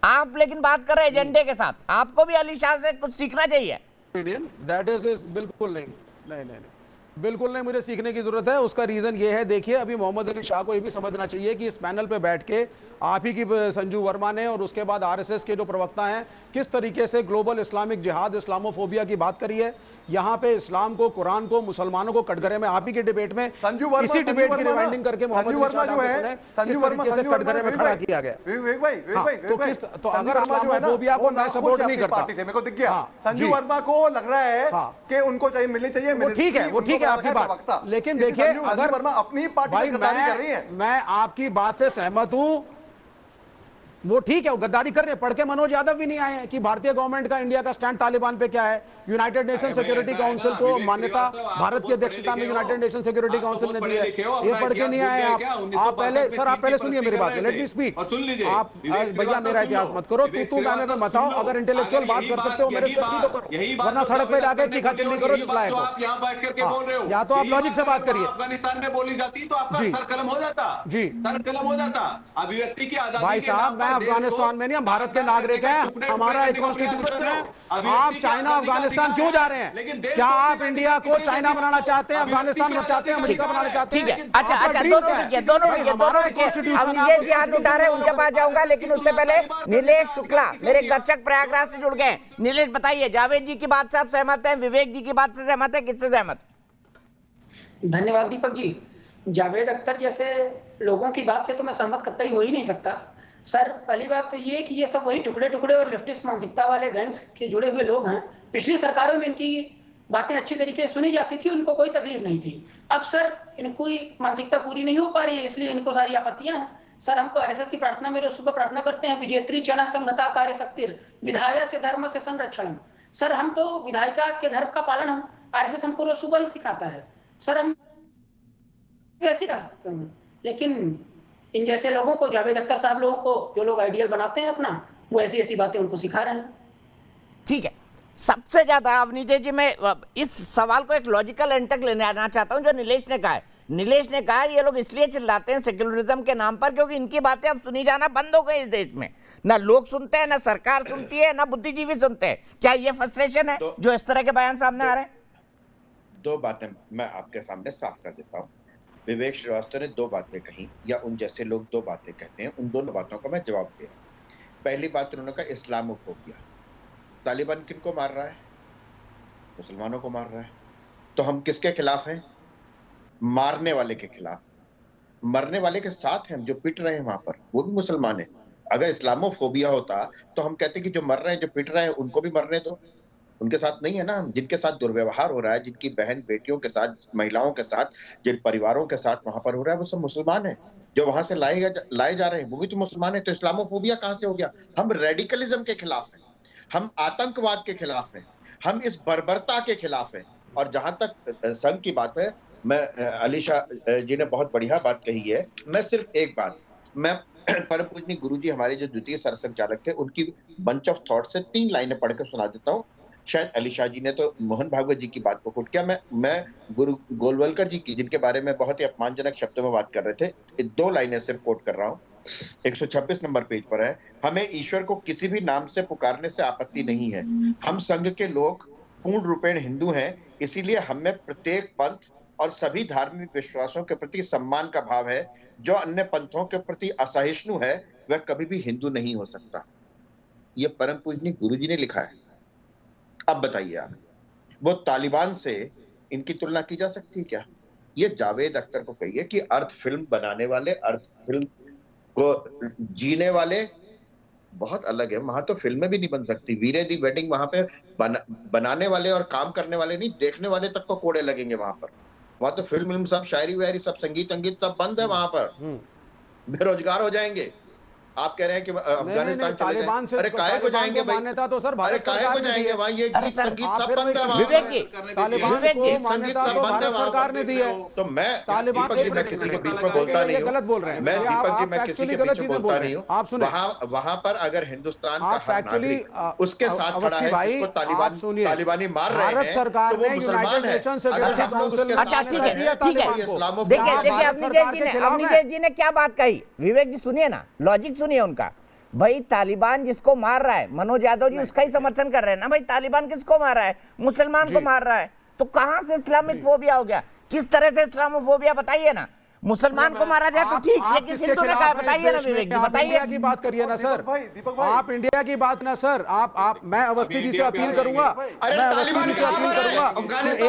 आप, लेकिन बात कर रहे हैं एजेंडे के साथ। आपको भी अली शाह से कुछ सीखना चाहिए। दैट इज बिल्कुल नहीं, बिल्कुल नहीं, मुझे सीखने की जरूरत है। उसका रीजन ये है, देखिए अभी मोहम्मद अली शाह को ये भी समझना चाहिए कि इस पैनल पे बैठ के आप ही की संजू वर्मा ने और उसके बाद आरएसएस के जो प्रवक्ता हैं किस तरीके से ग्लोबल इस्लामिक जिहाद, इस्लामोफोबिया की बात करी है। यहाँ पे इस्लाम को, कुरान को, मुसलमानों को कटघरे में आप ही के डिबेट में इसी डिबेट की रिवाइंडिंग करके मोहम्मद अली शाह जो है संजू वर्मा से कटघरे में खड़ा किया गया। तो अगर इस्लामोफोबिया को मैं सपोर्ट नहीं करता, मेरे को दिख गया संजू वर्मा को लग रहा है कि उनको चाहिए, मिलनी चाहिए, वो ठीक है आपकी बात। लेकिन देखिए अगर अपनी पार्टी कर रही है, मैं आपकी बात से सहमत हूं, वो ठीक है, वो गद्दारी कर रहे हैं। पढ़ के मनोज यादव भी नहीं आए हैं कि भारतीय गवर्नमेंट का, इंडिया का स्टैंड तालिबान पे क्या है। यूनाइटेड नेशन सिक्योरिटी काउंसिल को मान्यता भारत की अध्यक्षता में यूनाइटेड नेशन सिक्योरिटी काउंसिल ने दी है। ये पढ़ के नहीं आए आप पहले, सर आप पहले सुनिए मेरी बात, लेट मी स्पीक। आप भैया मेरा इतिहास मत करो, तू मैं मत आओ। अगर इंटेलेक्चुअल बात कर सकते हो मेरे से तो करो, वरना सड़क पे जाके चीखा चिल्ली करो जिस लायक हो। या तो आप लॉजिक से बात करिए। अफगानिस्तान में बोली जाती तो आपका सर कलम हो जाता जी, सर कलम हो जाता। अभिव्यक्ति की आजादी भाई साहब, मैं अफगानिस्तान में नहीं, हम भारत के नागरिक हैं, हमारा एक कॉन्स्टिट्यूशन है। आप चाइना अफगानिस्तान क्यों जा रहे हैं? क्या आप इंडिया को चाइना बनाना चाहते हैं, अफगानिस्तान बनाना चाहते हैं, अमेरिका बनाना चाहते हैं? ठीक है, अच्छा दोनों रुकिए। अब नीलेश जी हाथ उठा रहे हैं, उनके पास जाऊंगा, लेकिन उससे पहले नीलेश शुक्ला मेरे दर्शक प्रयागराज से जुड़ गए। नीलेश बताइए, जावेद जी की बात से आप सहमत हैं, विवेक जी की बात से सहमत है, किससे सहमत? धन्यवाद दीपक जी। जावेद अख्तर जैसे लोगों की बात से तो मैं सहमत कतई हो ही नहीं सकता। सर पहली बात तो ये कि ये सब वही टुकड़े टुकड़े और लेफ्टिस्ट मानसिकता वाले गैंग्स के जुड़े हुए लोग हैं। पिछली सरकारों में इनकी बातें अच्छी तरीके से सुनी जाती थी, उनको कोई तकलीफ नहीं थी। अब सर इनकी मानसिकता पूरी नहीं हो पा रही है, इसलिए इनको सारी आपत्तियां हैं। सर हम तो आरएसएस की प्रार्थना मेरे सुबह प्रार्थना करते हैं, विजेत्री जना संगता कार्य शक्तिर विधाया से धर्म से संरक्षण। सर हम तो विधायिका के धर्म का पालन हम आरएसएस हमको रोज सुबह ही सिखाता है। सर हम ऐसे कर सकते हैं, लेकिन इन जैसे लोगों को, जावेद अख्तर साहब लोगों को, जो लोग आइडियल बनाते हैं अपना, वो ऐसी ऐसी बातें उनको सिखा रहे हैं। ठीक है, सबसे ज्यादा अवनीश जी मैं इस सवाल को एक लॉजिकल एंड तक लेने आना चाहता हूं जो नीलेश ने कहा है। नीलेश ने कहा ये लोग इसलिए चिल्लाते हैं सेक्युलरिज्म के नाम पर क्योंकि इनकी बातें अब सुनी जाना बंद हो गई इस देश में। ना लोग सुनते हैं, ना सरकार सुनती है, ना बुद्धिजीवी सुनते हैं। क्या ये फ्रस्ट्रेशन है जो इस तरह के बयान सामने आ रहे हैं? दो बातें मैं आपके सामने साफ कर देता हूँ। विवेक श्रीवास्तव ने दो बातें कही, या उन जैसे लोग दो बातें कहते हैं, उन दोनों बातों का मैं जवाब दे रहा हूँ। पहली बात उन्होंने कहा इस्लामोफोबिया। तालिबान किनको मार रहा है? मुसलमानों को मार रहा है। तो हम किसके खिलाफ हैं? मारने वाले के खिलाफ। मरने वाले के साथ हैं, जो पिट रहे हैं वहां पर वो भी मुसलमान है। अगर इस्लामोफोबिया होता तो हम कहते कि जो मर रहे हैं, जो पिट रहे हैं, उनको भी मरने दो। उनके साथ नहीं है ना हम। जिनके साथ दुर्व्यवहार हो रहा है, जिनकी बहन बेटियों के साथ, महिलाओं के साथ, जिन परिवारों के साथ वहां पर हो रहा है, वो सब मुसलमान है। जो वहां से लाए जा रहे हैं वो भी तो मुसलमान है। तो इस्लामोफोबिया कहां से हो गया? हम रेडिकलिज्म के खिलाफ हैं, हम आतंकवाद के खिलाफ हैं, हम इस बर्बरता के खिलाफ हैं। और जहां तक संघ की बात है, मैं अलीशा जी ने बहुत बढ़िया बात कही है। मैं सिर्फ एक बात, मैं परम पूजनीय गुरुजी हमारे जो द्वितीय सरसंघचालक थे, उनकी बंच ऑफ थॉट से 3 लाइनें पढ़कर सुना देता हूँ। शायद अलीशा जी ने तो मोहन भागवत जी की बात को कोट किया, मैं गुरु गोलवलकर जी की, जिनके बारे में बहुत ही अपमानजनक शब्दों में बात कर रहे थे, 2 लाइनें सिर्फ कोट कर रहा हूँ। 126 नंबर पेज पर है। हमें ईश्वर को किसी भी नाम से पुकारने से आपत्ति नहीं है। हम संघ के लोग पूर्ण रूपेण हिंदू हैं, इसीलिए हमें प्रत्येक पंथ और सभी धार्मिक विश्वासों के प्रति सम्मान का भाव है। जो अन्य पंथों के प्रति असहिष्णु है वह कभी भी हिंदू नहीं हो सकता। यह परम पूजनीय गुरुजी ने लिखा है। अब बताइए आप, वो तालिबान से इनकी तुलना की जा सकती है क्या? ये जावेद अख्तर को कहिए कि अर्थ फिल्म बनाने वाले, अर्थ फिल्म को जीने वाले बहुत अलग है। वहां तो फिल्में भी नहीं बन सकती। वीरे दी वेडिंग वहां पे बनाने वाले और काम करने वाले नहीं, देखने वाले तक को कोड़े लगेंगे वहां पर। वहां तो फिल्म सब, शायरी वायरी सब, संगीत सब बंद है वहां पर। बेरोजगार हो जाएंगे। आप कह रहे हैं कि अफगानिस्तान चले जाएं। अरे काहे को जाएंगे भाई? तो सर अरे काहे को जाएंगे वहां? ये गीत संगीत सब बंद है वहां। विवेक जी, संगीत सब बंद है सरकार ने दी है। तो मैं दीपक जी, मैं किसी के बीच में बोलता नहीं हूँ। गलत बोल रहे हैं। मैं दीपक जी, मैं किसी के बीच में बोलता नहीं हूँ। आप सुने, वहां पर अगर हिंदुस्तान का हर नागरिक उसके साथ खड़ा है, जिसको तालिबानी मार रहे हैं, तो वो मुसलमान है। अच्छा ठीक है, ठीक है। देखिए अवनीश जी ने क्या बात कही, विवेक जी सुनिए ना, लॉजिक सुनिए उनका। भाई तालिबान जिसको मार रहा है, मनोज यादव जी उसका ही समर्थन कर रहे हैं ना। भाई तालिबान किसको मार रहा है? मुसलमान को मार रहा है। तो कहां से इस्लामिक फोबिया हो गया? किस तरह से इस्लामोफोबिया बताइए ना। मुसलमान को मारा जाए तो ठीक, ये किस हिंदू ने कहा? बताइए ना विवेक जी, बताइए। इंडिया की बात करिए ना सर, आप इंडिया की बात ना सर, आप मैं अवस्थी जी से अपील करूंगा, एक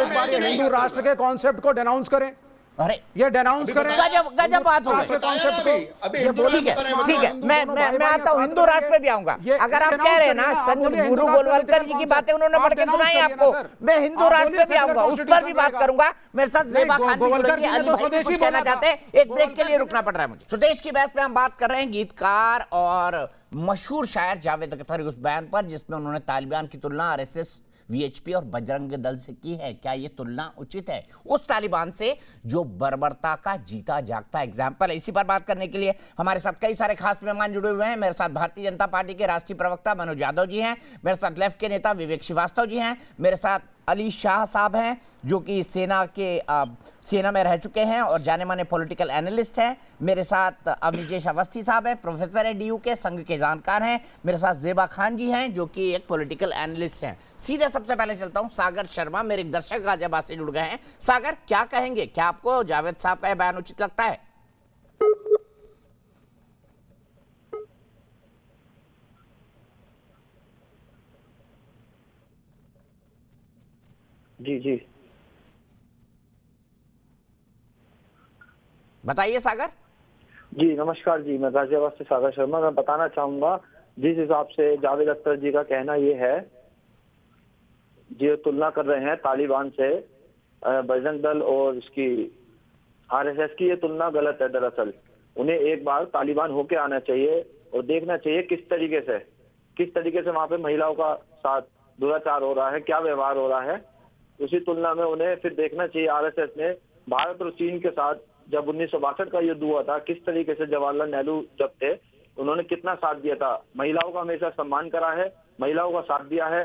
बार हिंदू राष्ट्र के कॉन्सेप्ट को डिनाउंस करें। अरे ये डिनाउंस करें। गजब बात हो गई। ठीक है, मैं आता हूँ, हिंदू राष्ट्र पे भी आऊंगा। अगर आप कह रहे हैं ना संघ गुरु गोलवलकर जी की बातें उन्होंने पढ़ के सुनाई आपको, मैं हिंदू राष्ट्र पे भी आऊंगा, उस पर भी बात करूंगा। मेरे साथ जेबा खान भी जुड़ेंगी। अली भाई कुछ कहना चाहते हैं, एक ब्रेक के लिए रुकना पड़ रहा है मुझे। स्वदेश की बहस में हम बात कर रहे हैं गीतकार और मशहूर शायर जावेद अख्तर उस बयान पर जिसमें उन्होंने तालिबान की तुलना आरएसएस, वीएचपी और बजरंग दल से की है। क्या ये तुलना उचित है उस तालिबान से जो बर्बरता का जीता जागता एग्जाम्पल है? इसी पर बात करने के लिए हमारे साथ कई सारे खास मेहमान जुड़े हुए हैं। मेरे साथ भारतीय जनता पार्टी के राष्ट्रीय प्रवक्ता मनोज यादव जी हैं, मेरे साथ लेफ्ट के नेता विवेक श्रीवास्तव जी हैं, मेरे साथ अली शाह साहब हैं जो कि सेना में रह चुके हैं और जाने माने पॉलिटिकल एनालिस्ट हैं, मेरे साथ अवनीश अवस्थी साहब हैं, प्रोफेसर है डीयू के, संघ के जानकार हैं, मेरे साथ जेबा खान जी हैं जो कि एक पॉलिटिकल एनालिस्ट हैं। सीधे सबसे पहले चलता हूं सागर शर्मा, मेरे एक दर्शक गाजियाबाद से जुड़ गए हैं। सागर, क्या कहेंगे, क्या आपको जावेद साहब का बयान उचित लगता है? जी बताइए सागर जी। नमस्कार जी, मैं गाजियाबाद से सागर शर्मा। मैं बताना चाहूंगा जिस हिसाब से जावेद अख्तर जी का कहना ये है जो तुलना कर रहे हैं तालिबान से, बजरंग दल और इसकी आरएसएस की, ये तुलना गलत है। दरअसल उन्हें एक बार तालिबान होके आना चाहिए और देखना चाहिए किस तरीके से वहां पे महिलाओं का साथ दुराचार हो रहा है, क्या व्यवहार हो रहा है। उसी तुलना में उन्हें फिर देखना चाहिए आरएसएस ने भारत और चीन के साथ जब 1962 का युद्ध हुआ था, किस तरीके से जवाहरलाल नेहरू जब थे उन्होंने कितना साथ दिया था, महिलाओं का हमेशा सम्मान करा है, महिलाओं का साथ दिया है,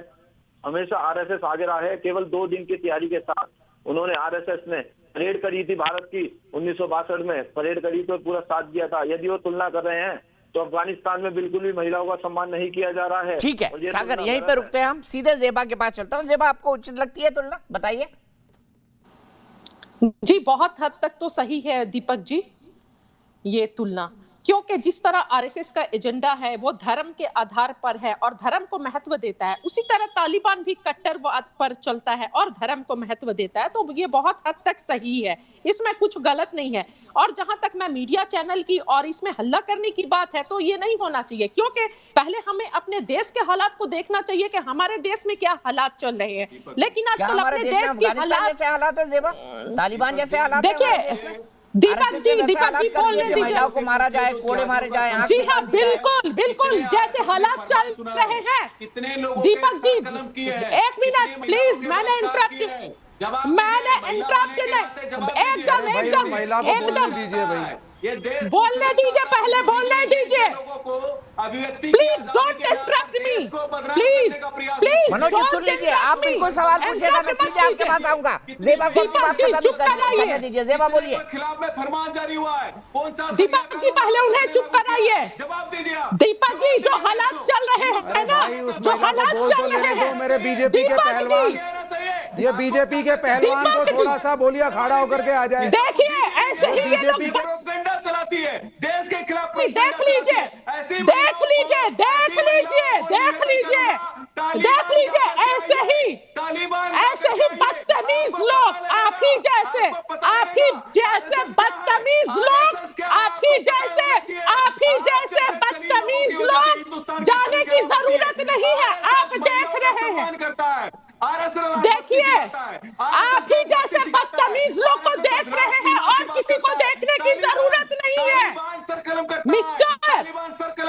हमेशा आरएसएस आगे रहा है। केवल 2 दिन की तैयारी के साथ उन्होंने आरएसएस ने परेड करी थी भारत की 1962 में, परेड करी तो पूरा साथ दिया था। यदि वो तुलना कर रहे हैं तो अफगानिस्तान में बिल्कुल भी महिलाओं का सम्मान नहीं किया जा रहा है। ठीक है सागर, यहीं पे रुकते हैं हम, सीधे जेबा के पास चलता हूं। जेबा, आपको उचित लगती है तुलना, बताइए। जी बहुत हद तक तो सही है दीपक जी ये तुलना, क्योंकि जिस तरह आरएसएस का एजेंडा है वो धर्म के आधार पर है और धर्म को महत्व देता है, उसी तरह तालिबान भी कट्टरवाद पर चलता है और धर्म को महत्व देता है। तो ये बहुत हद तक सही है, इसमें कुछ गलत नहीं है। और जहां तक मैं मीडिया चैनल की और इसमें हल्ला करने की बात है, तो ये नहीं होना चाहिए, क्योंकि पहले हमें अपने देश के हालात को देखना चाहिए कि हमारे देश में क्या हालात चल रहे हैं। लेकिन आजकल अपने देश की हालात है जेबा, तालिबान जैसे हालात देखिए दीपक जी बोलने दीजिए, महिलाओं को मारा जाए, कोड़े मारे जाए। जी हाँ बिल्कुल जैसे हालात चल रहे हैं। दीपक जी एक मिनट प्लीज, मैंने इंटरप्ट एकदम बोलने दीजिए, पहले बोलने दीजिए। Please don't interrupt me, please Manoj ji सुन लीजिए, आप बिल्कुल सवाल पूछिएगा, मैं सीधे आपके पास आऊंगा। जेबा को अपनी बात करने दीजिए, जेबा बोलिए। खिलाफ में फरमान जारी हुआ है, कौन सा? दीपक जी पहले उन्हें चुप कराइए। जवाब दीजिए दीपक जी, जो हालात चल रहे हैं ना, जो हालात चल रहे हैं, मेरे बीजेपी के पहलवान, ये बीजेपी के पहलवान को थोड़ा सा बोलिए खड़ा होकर के आ जाए। देखिए ऐसे ही ये लोग प्रोपेगेंडा चलाती है देश के खिलाफ। देख लीजिए ऐसे ही बदतमीज लोग, आप ही जैसे बदतमीज लोग, आप ही जैसे बदतमीज लोग जाने की जरूरत नहीं है। आप देख रहे हैं, देखिए आप ही जैसे बदतमीज लोग को देख रहे हैं और किसी को देखने की जरूरत नहीं है। मिस्टर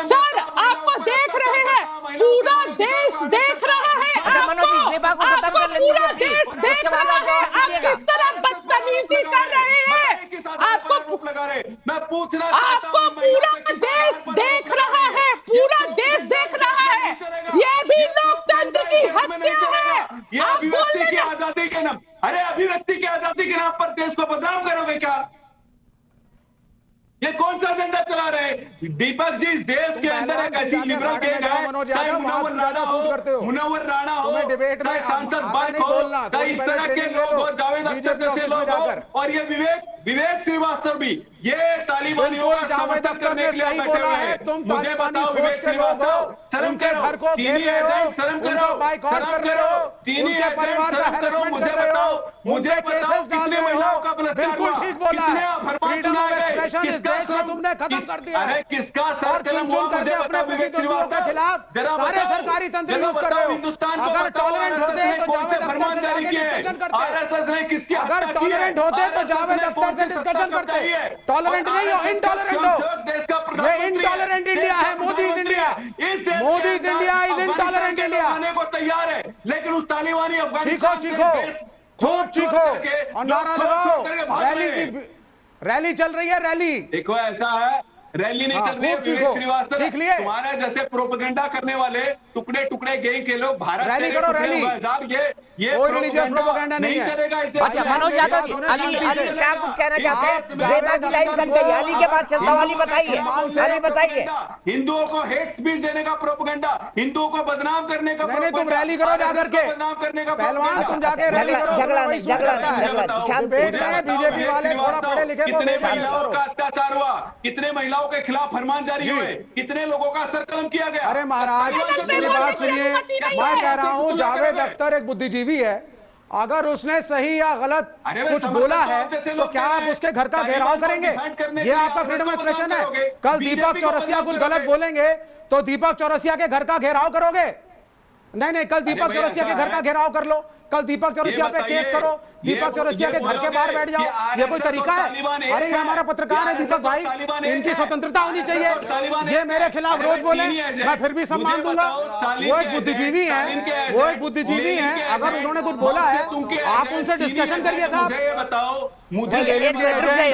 सर, आपको देख रहे हैं, पूरा देश देख रहा है, पूरा देश देख रहा है आप किस तरह बदतमीजी कर रहे हैं। आपको पूरा देश देख रहा है, पूरा देश देख रहा है। ये भी लोकतंत्र की हत्या है। ये अभिव्यक्ति की आजादी के नाम, अरे अभिव्यक्ति की आजादी के नाम पर देश को बदनाम करोगे क्या? ये कौन सा एजेंडा चला रहे हैं दीपक जी? इस देश के अंदर एक ऐसी लिबरल गैंग है, चाहे मुनव्वर राणा हो, चाहे सांसद बाइक हो, चाहे इस तरह के लोग हो, जावेद अख्तर जैसे लोग हो, और ये विवेक श्रीवास्तव भी ये तालिबानियों का समर्थन करने के लिए बैठे हुए हैं। मुझे बताओ विवेक श्रीवास्तव, शर्म करो, चीनी एजेंट शर्म करो, चीनी एजेंट शर्म करो। मुझे बताओ कितने महिलाओं का बलात्कार हुआ, कितने फरमान सुनाए गए, किसका तुमने खत्म कर दिया, अरे किसका सर कलम हुआ? मुझे बताओ विवेक श्रीवास्तव, जरा बताओ सरकारी तंत्र यूज कर बताओ रहे हो। हिंदुस्तान को अगर बताओ टॉलरेंट होते आरएसएस तो ने कौन से फरमान जारी किए हैं, आरएसएस ने किसकी हत्या की है, टॉलरेंट होते तो जावेद अख्तर से डिस्कशन करते। टॉलरेंट नहीं हो, इनटॉलरेंट हो। ये इनटॉलरेंट इंडिया है, Modi is India, Modi is India is intolerant India. आने को तैयार है, लेकिन उस तालिबानी अफगानिस्तान खूब चीखो और नारा लगाओ। रैली चल रही है, रैली देखो ऐसा है, रैली नहीं चल रही है विवेक श्रीवास्तव, तुम्हारे जैसे प्रोपेगेंडा करने वाले टुकड़े टुकड़े गैंग के लोग भारत रैली करो, रैली। ये प्रोपेगेंडा नहीं चलेगा। अच्छा मनोज यादव जी, अली शाह कुछ कहना चाहते हैं, जेबा की लाइन कट गई, अली के पास चलता, अली बताइए, अली बताइए। हिंदुओं को हेट स्पीच देने का प्रोपेगेंडा, हिंदुओं को बदनाम करने का प्रोपेगेंडा, तुम रैली करो जाकर के, बदनाम करने का पहलवान तुम जाके रैली करो। झगड़ा बीजेपी वाले थोड़ा पढ़े लिखे को कितने महिलाओं का अत्याचार हुआ, कितने महिलाओं के खिलाफ फरमान जारी हुए, कितने लोगों का सर कलम किया गया। अरे महाराज मेरी बात सुनिए, मैं कह रहा हूँ जावेद अख्तर एक बुद्धिजीवी है, अगर उसने सही या गलत कुछ बोला है तो क्या आप उसके घर का घेराव करेंगे? ये आपका फ्रीडम ऑफ एक्सप्रेशन है। कल दीपक चौरसिया कुछ गलत बोलेंगे तो दीपक चौरसिया के घर का घेराव करोगे? नहीं, कल दीपक चौरसिया के घर का घेराव कर लो, कल दीपक चौरसिया पे केस करो, दीपक चौरसिया के घर के बाहर बैठ जाओ, ये कोई तरीका है? अरे ये हमारा पत्रकार है दीपक भाई, इनकी स्वतंत्रता होनी चाहिए। ये मेरे खिलाफ रोज बोले, मैं फिर भी सम्मान दूंगा। वो एक बुद्धिजीवी है, वो एक बुद्धिजीवी है, अगर उन्होंने कुछ बोला है आप उनसे डिस्कशन करिए साहब। बताओ मुझे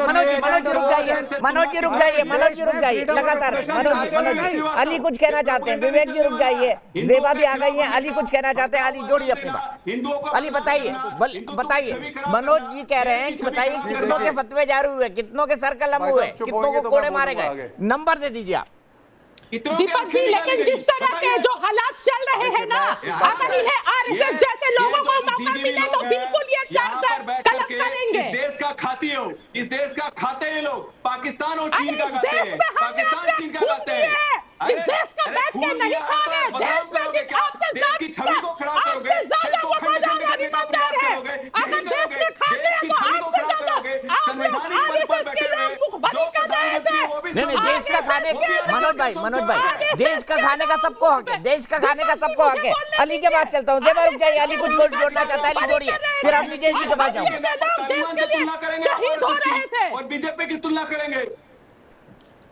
मनोज जी रुक जाइए लगातार। मनोज अली कुछ कहना चाहते हैं, विवेक जी रुक जाइए, जेबा भी आ गई है, अली कुछ कहना चाहते हैं, अली जोड़िए अपनी बात। अली बताइए, मनोज जी कह रहे हैं कि बताइए कितनों के फतवे जारी हुए, कितनों के सर कलम हुए, कितनों को कोड़े मारे गए, नंबर दे दीजिए आप। दीपक जी, लेकिन जिस तरह के जो हालात चल रहे हैं ना, अगर इन्हें आरएसएस जैसे लोगों को मौका मिले तो बिल्कुल ये कलम करेंगे। इस देश का खाती हो, इस देश का खाते हैं लोग, पाकिस्तान और चीन का खाते हैं, पाकिस्तान चीन का खाते हैं। इस देश का बैठ के नहीं खाओगे, देश में जिस आपसे की छवि को खराब करोगे, ज्यादा वफादार और ईमानदार है, अगर देश में खाते हैं तो आपसे ज्यादा संवैधानिक पद पर बैठे हुए जो प्रधानमंत्री है वो भी नहीं, देश का खाने, मनोज भाई देश का खाने का सबको हक है, देश का खाने का सबको हक है। अली के बाद चलता हूँ, जेबा रुक जाइए, अली कुछ जोड़ना चाहता है, अली जोड़िए, फिर आप विजय जी के पास जाओगे। तालिबान से तुलना करेंगे और बीजेपी की तुलना करेंगे।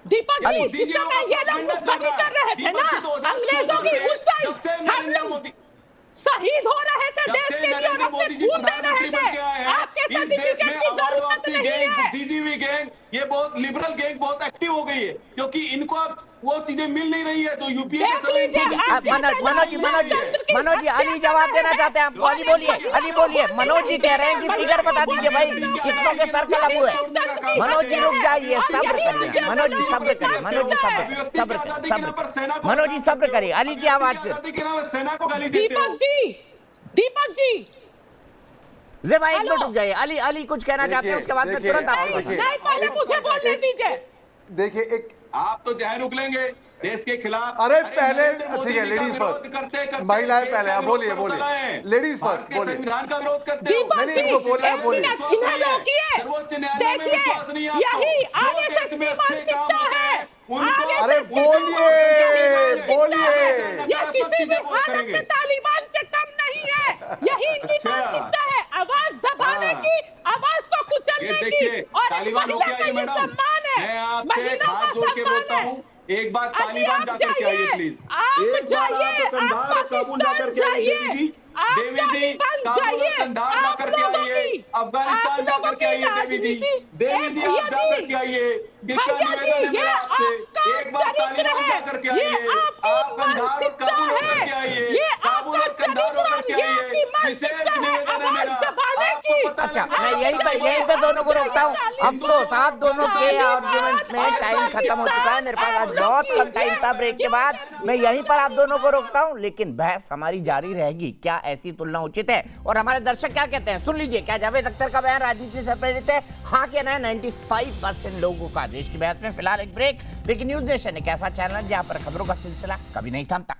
दीपक जी, जिस समय ये लोग मुखबरी कर रहे थे ना, अंग्रेजों की उस टाइम हम लोग शहीद हो रहे थे देश के लिए, मोदी जी प्रधानमंत्री बन के आए हैं, इस देश में अवार्ड वापसी गैंग, बुद्धिजीवी गैंग, ये बहुत लिबरल गैंग बहुत एक्टिव हो गई है, क्योंकि इनको अब वो चीजें मिल नहीं रही है जो यूपीए के समय। मनोज जी अली जवाब देना चाहते हैं आपको, अली बोलिए। मनोज जी कह रहे हैं कि फिगर बता दीजिए भाई कितनों के सर कलम हुए। मनोज जी रुक जाइए, सब्र करिए, मनोज जी सब्र करिए, मनोज जी सब्र करिए, अली की आवाज से। सेना को गाली दीपक जी जेबा एक मिनट रुक जाइए, अली कुछ कहना चाहते हैं, उसके बाद में तुरंत आपको नहीं, पहले मुझे बोलने दीजिए। देखिए एक आप तो जहर उगलेंगे देश के खिलाफ। अरे पहले ठीक है, लेडीज फर्स्ट, महिलाएं पहले, आप बोलिए लेडीज फर्स्ट, बोलिए। संविधान का विरोध करते हो, नहीं इनको बोलना है, बोलिए। सर्वोच्च न्यायालय में विश्वास नहीं है, यही देश में अच्छे काम होते हैं उनको। अरे बोलिए, ये किसी भी हालत में तालिबान से कम नहीं है, यही इनकी मानसिकता है, आवाज दबाने की, आवाज को कुचलने की, और तालिबान हो गया ये मैडम, मैं आपसे हाथ जोड़ के बोलता हूँ, एक बार तालिबान जाकर के आइए प्लीज। आप जाइए, आप पाकिस्तान जाइए, देवी जी काबुल और कंधार जाकर के आइए, अफगानिस्तान जाकर के आइए देवी जी आप जाकर के आइए, कृपया निवेदन है मेरा आपसे, एक बार तालिबान जाकर के आइए, आप कंधार और काबुल होकर के आइए, काबुल और कंधार होकर के आइए, विशेष निवेदन है मेरा आपको पता। अच्छा, मैं यहीं पे दोनों को रोकता हूँ। अफसोस आप दोनों के आर्गुमेंट में टाइम खत्म हो चुका है, मेरे पास आज बहुत कम टाइम था ब्रेक के बाद, मैं यहीं पर आप दोनों को रोकता हूँ, लेकिन बहस हमारी जारी रहेगी। क्या ऐसी तुलना उचित है? और हमारे दर्शक क्या कहते हैं सुन लीजिए। क्या जावेद अख्तर का बयान राजनीति से प्रेरित है? हाँ क्या ना 95% लोगों का। देश की बहस में फिलहाल एक ब्रेक, लेकिन न्यूज नेशन एक ऐसा चैनल जहां पर खबरों का सिलसिला कभी नहीं थमता।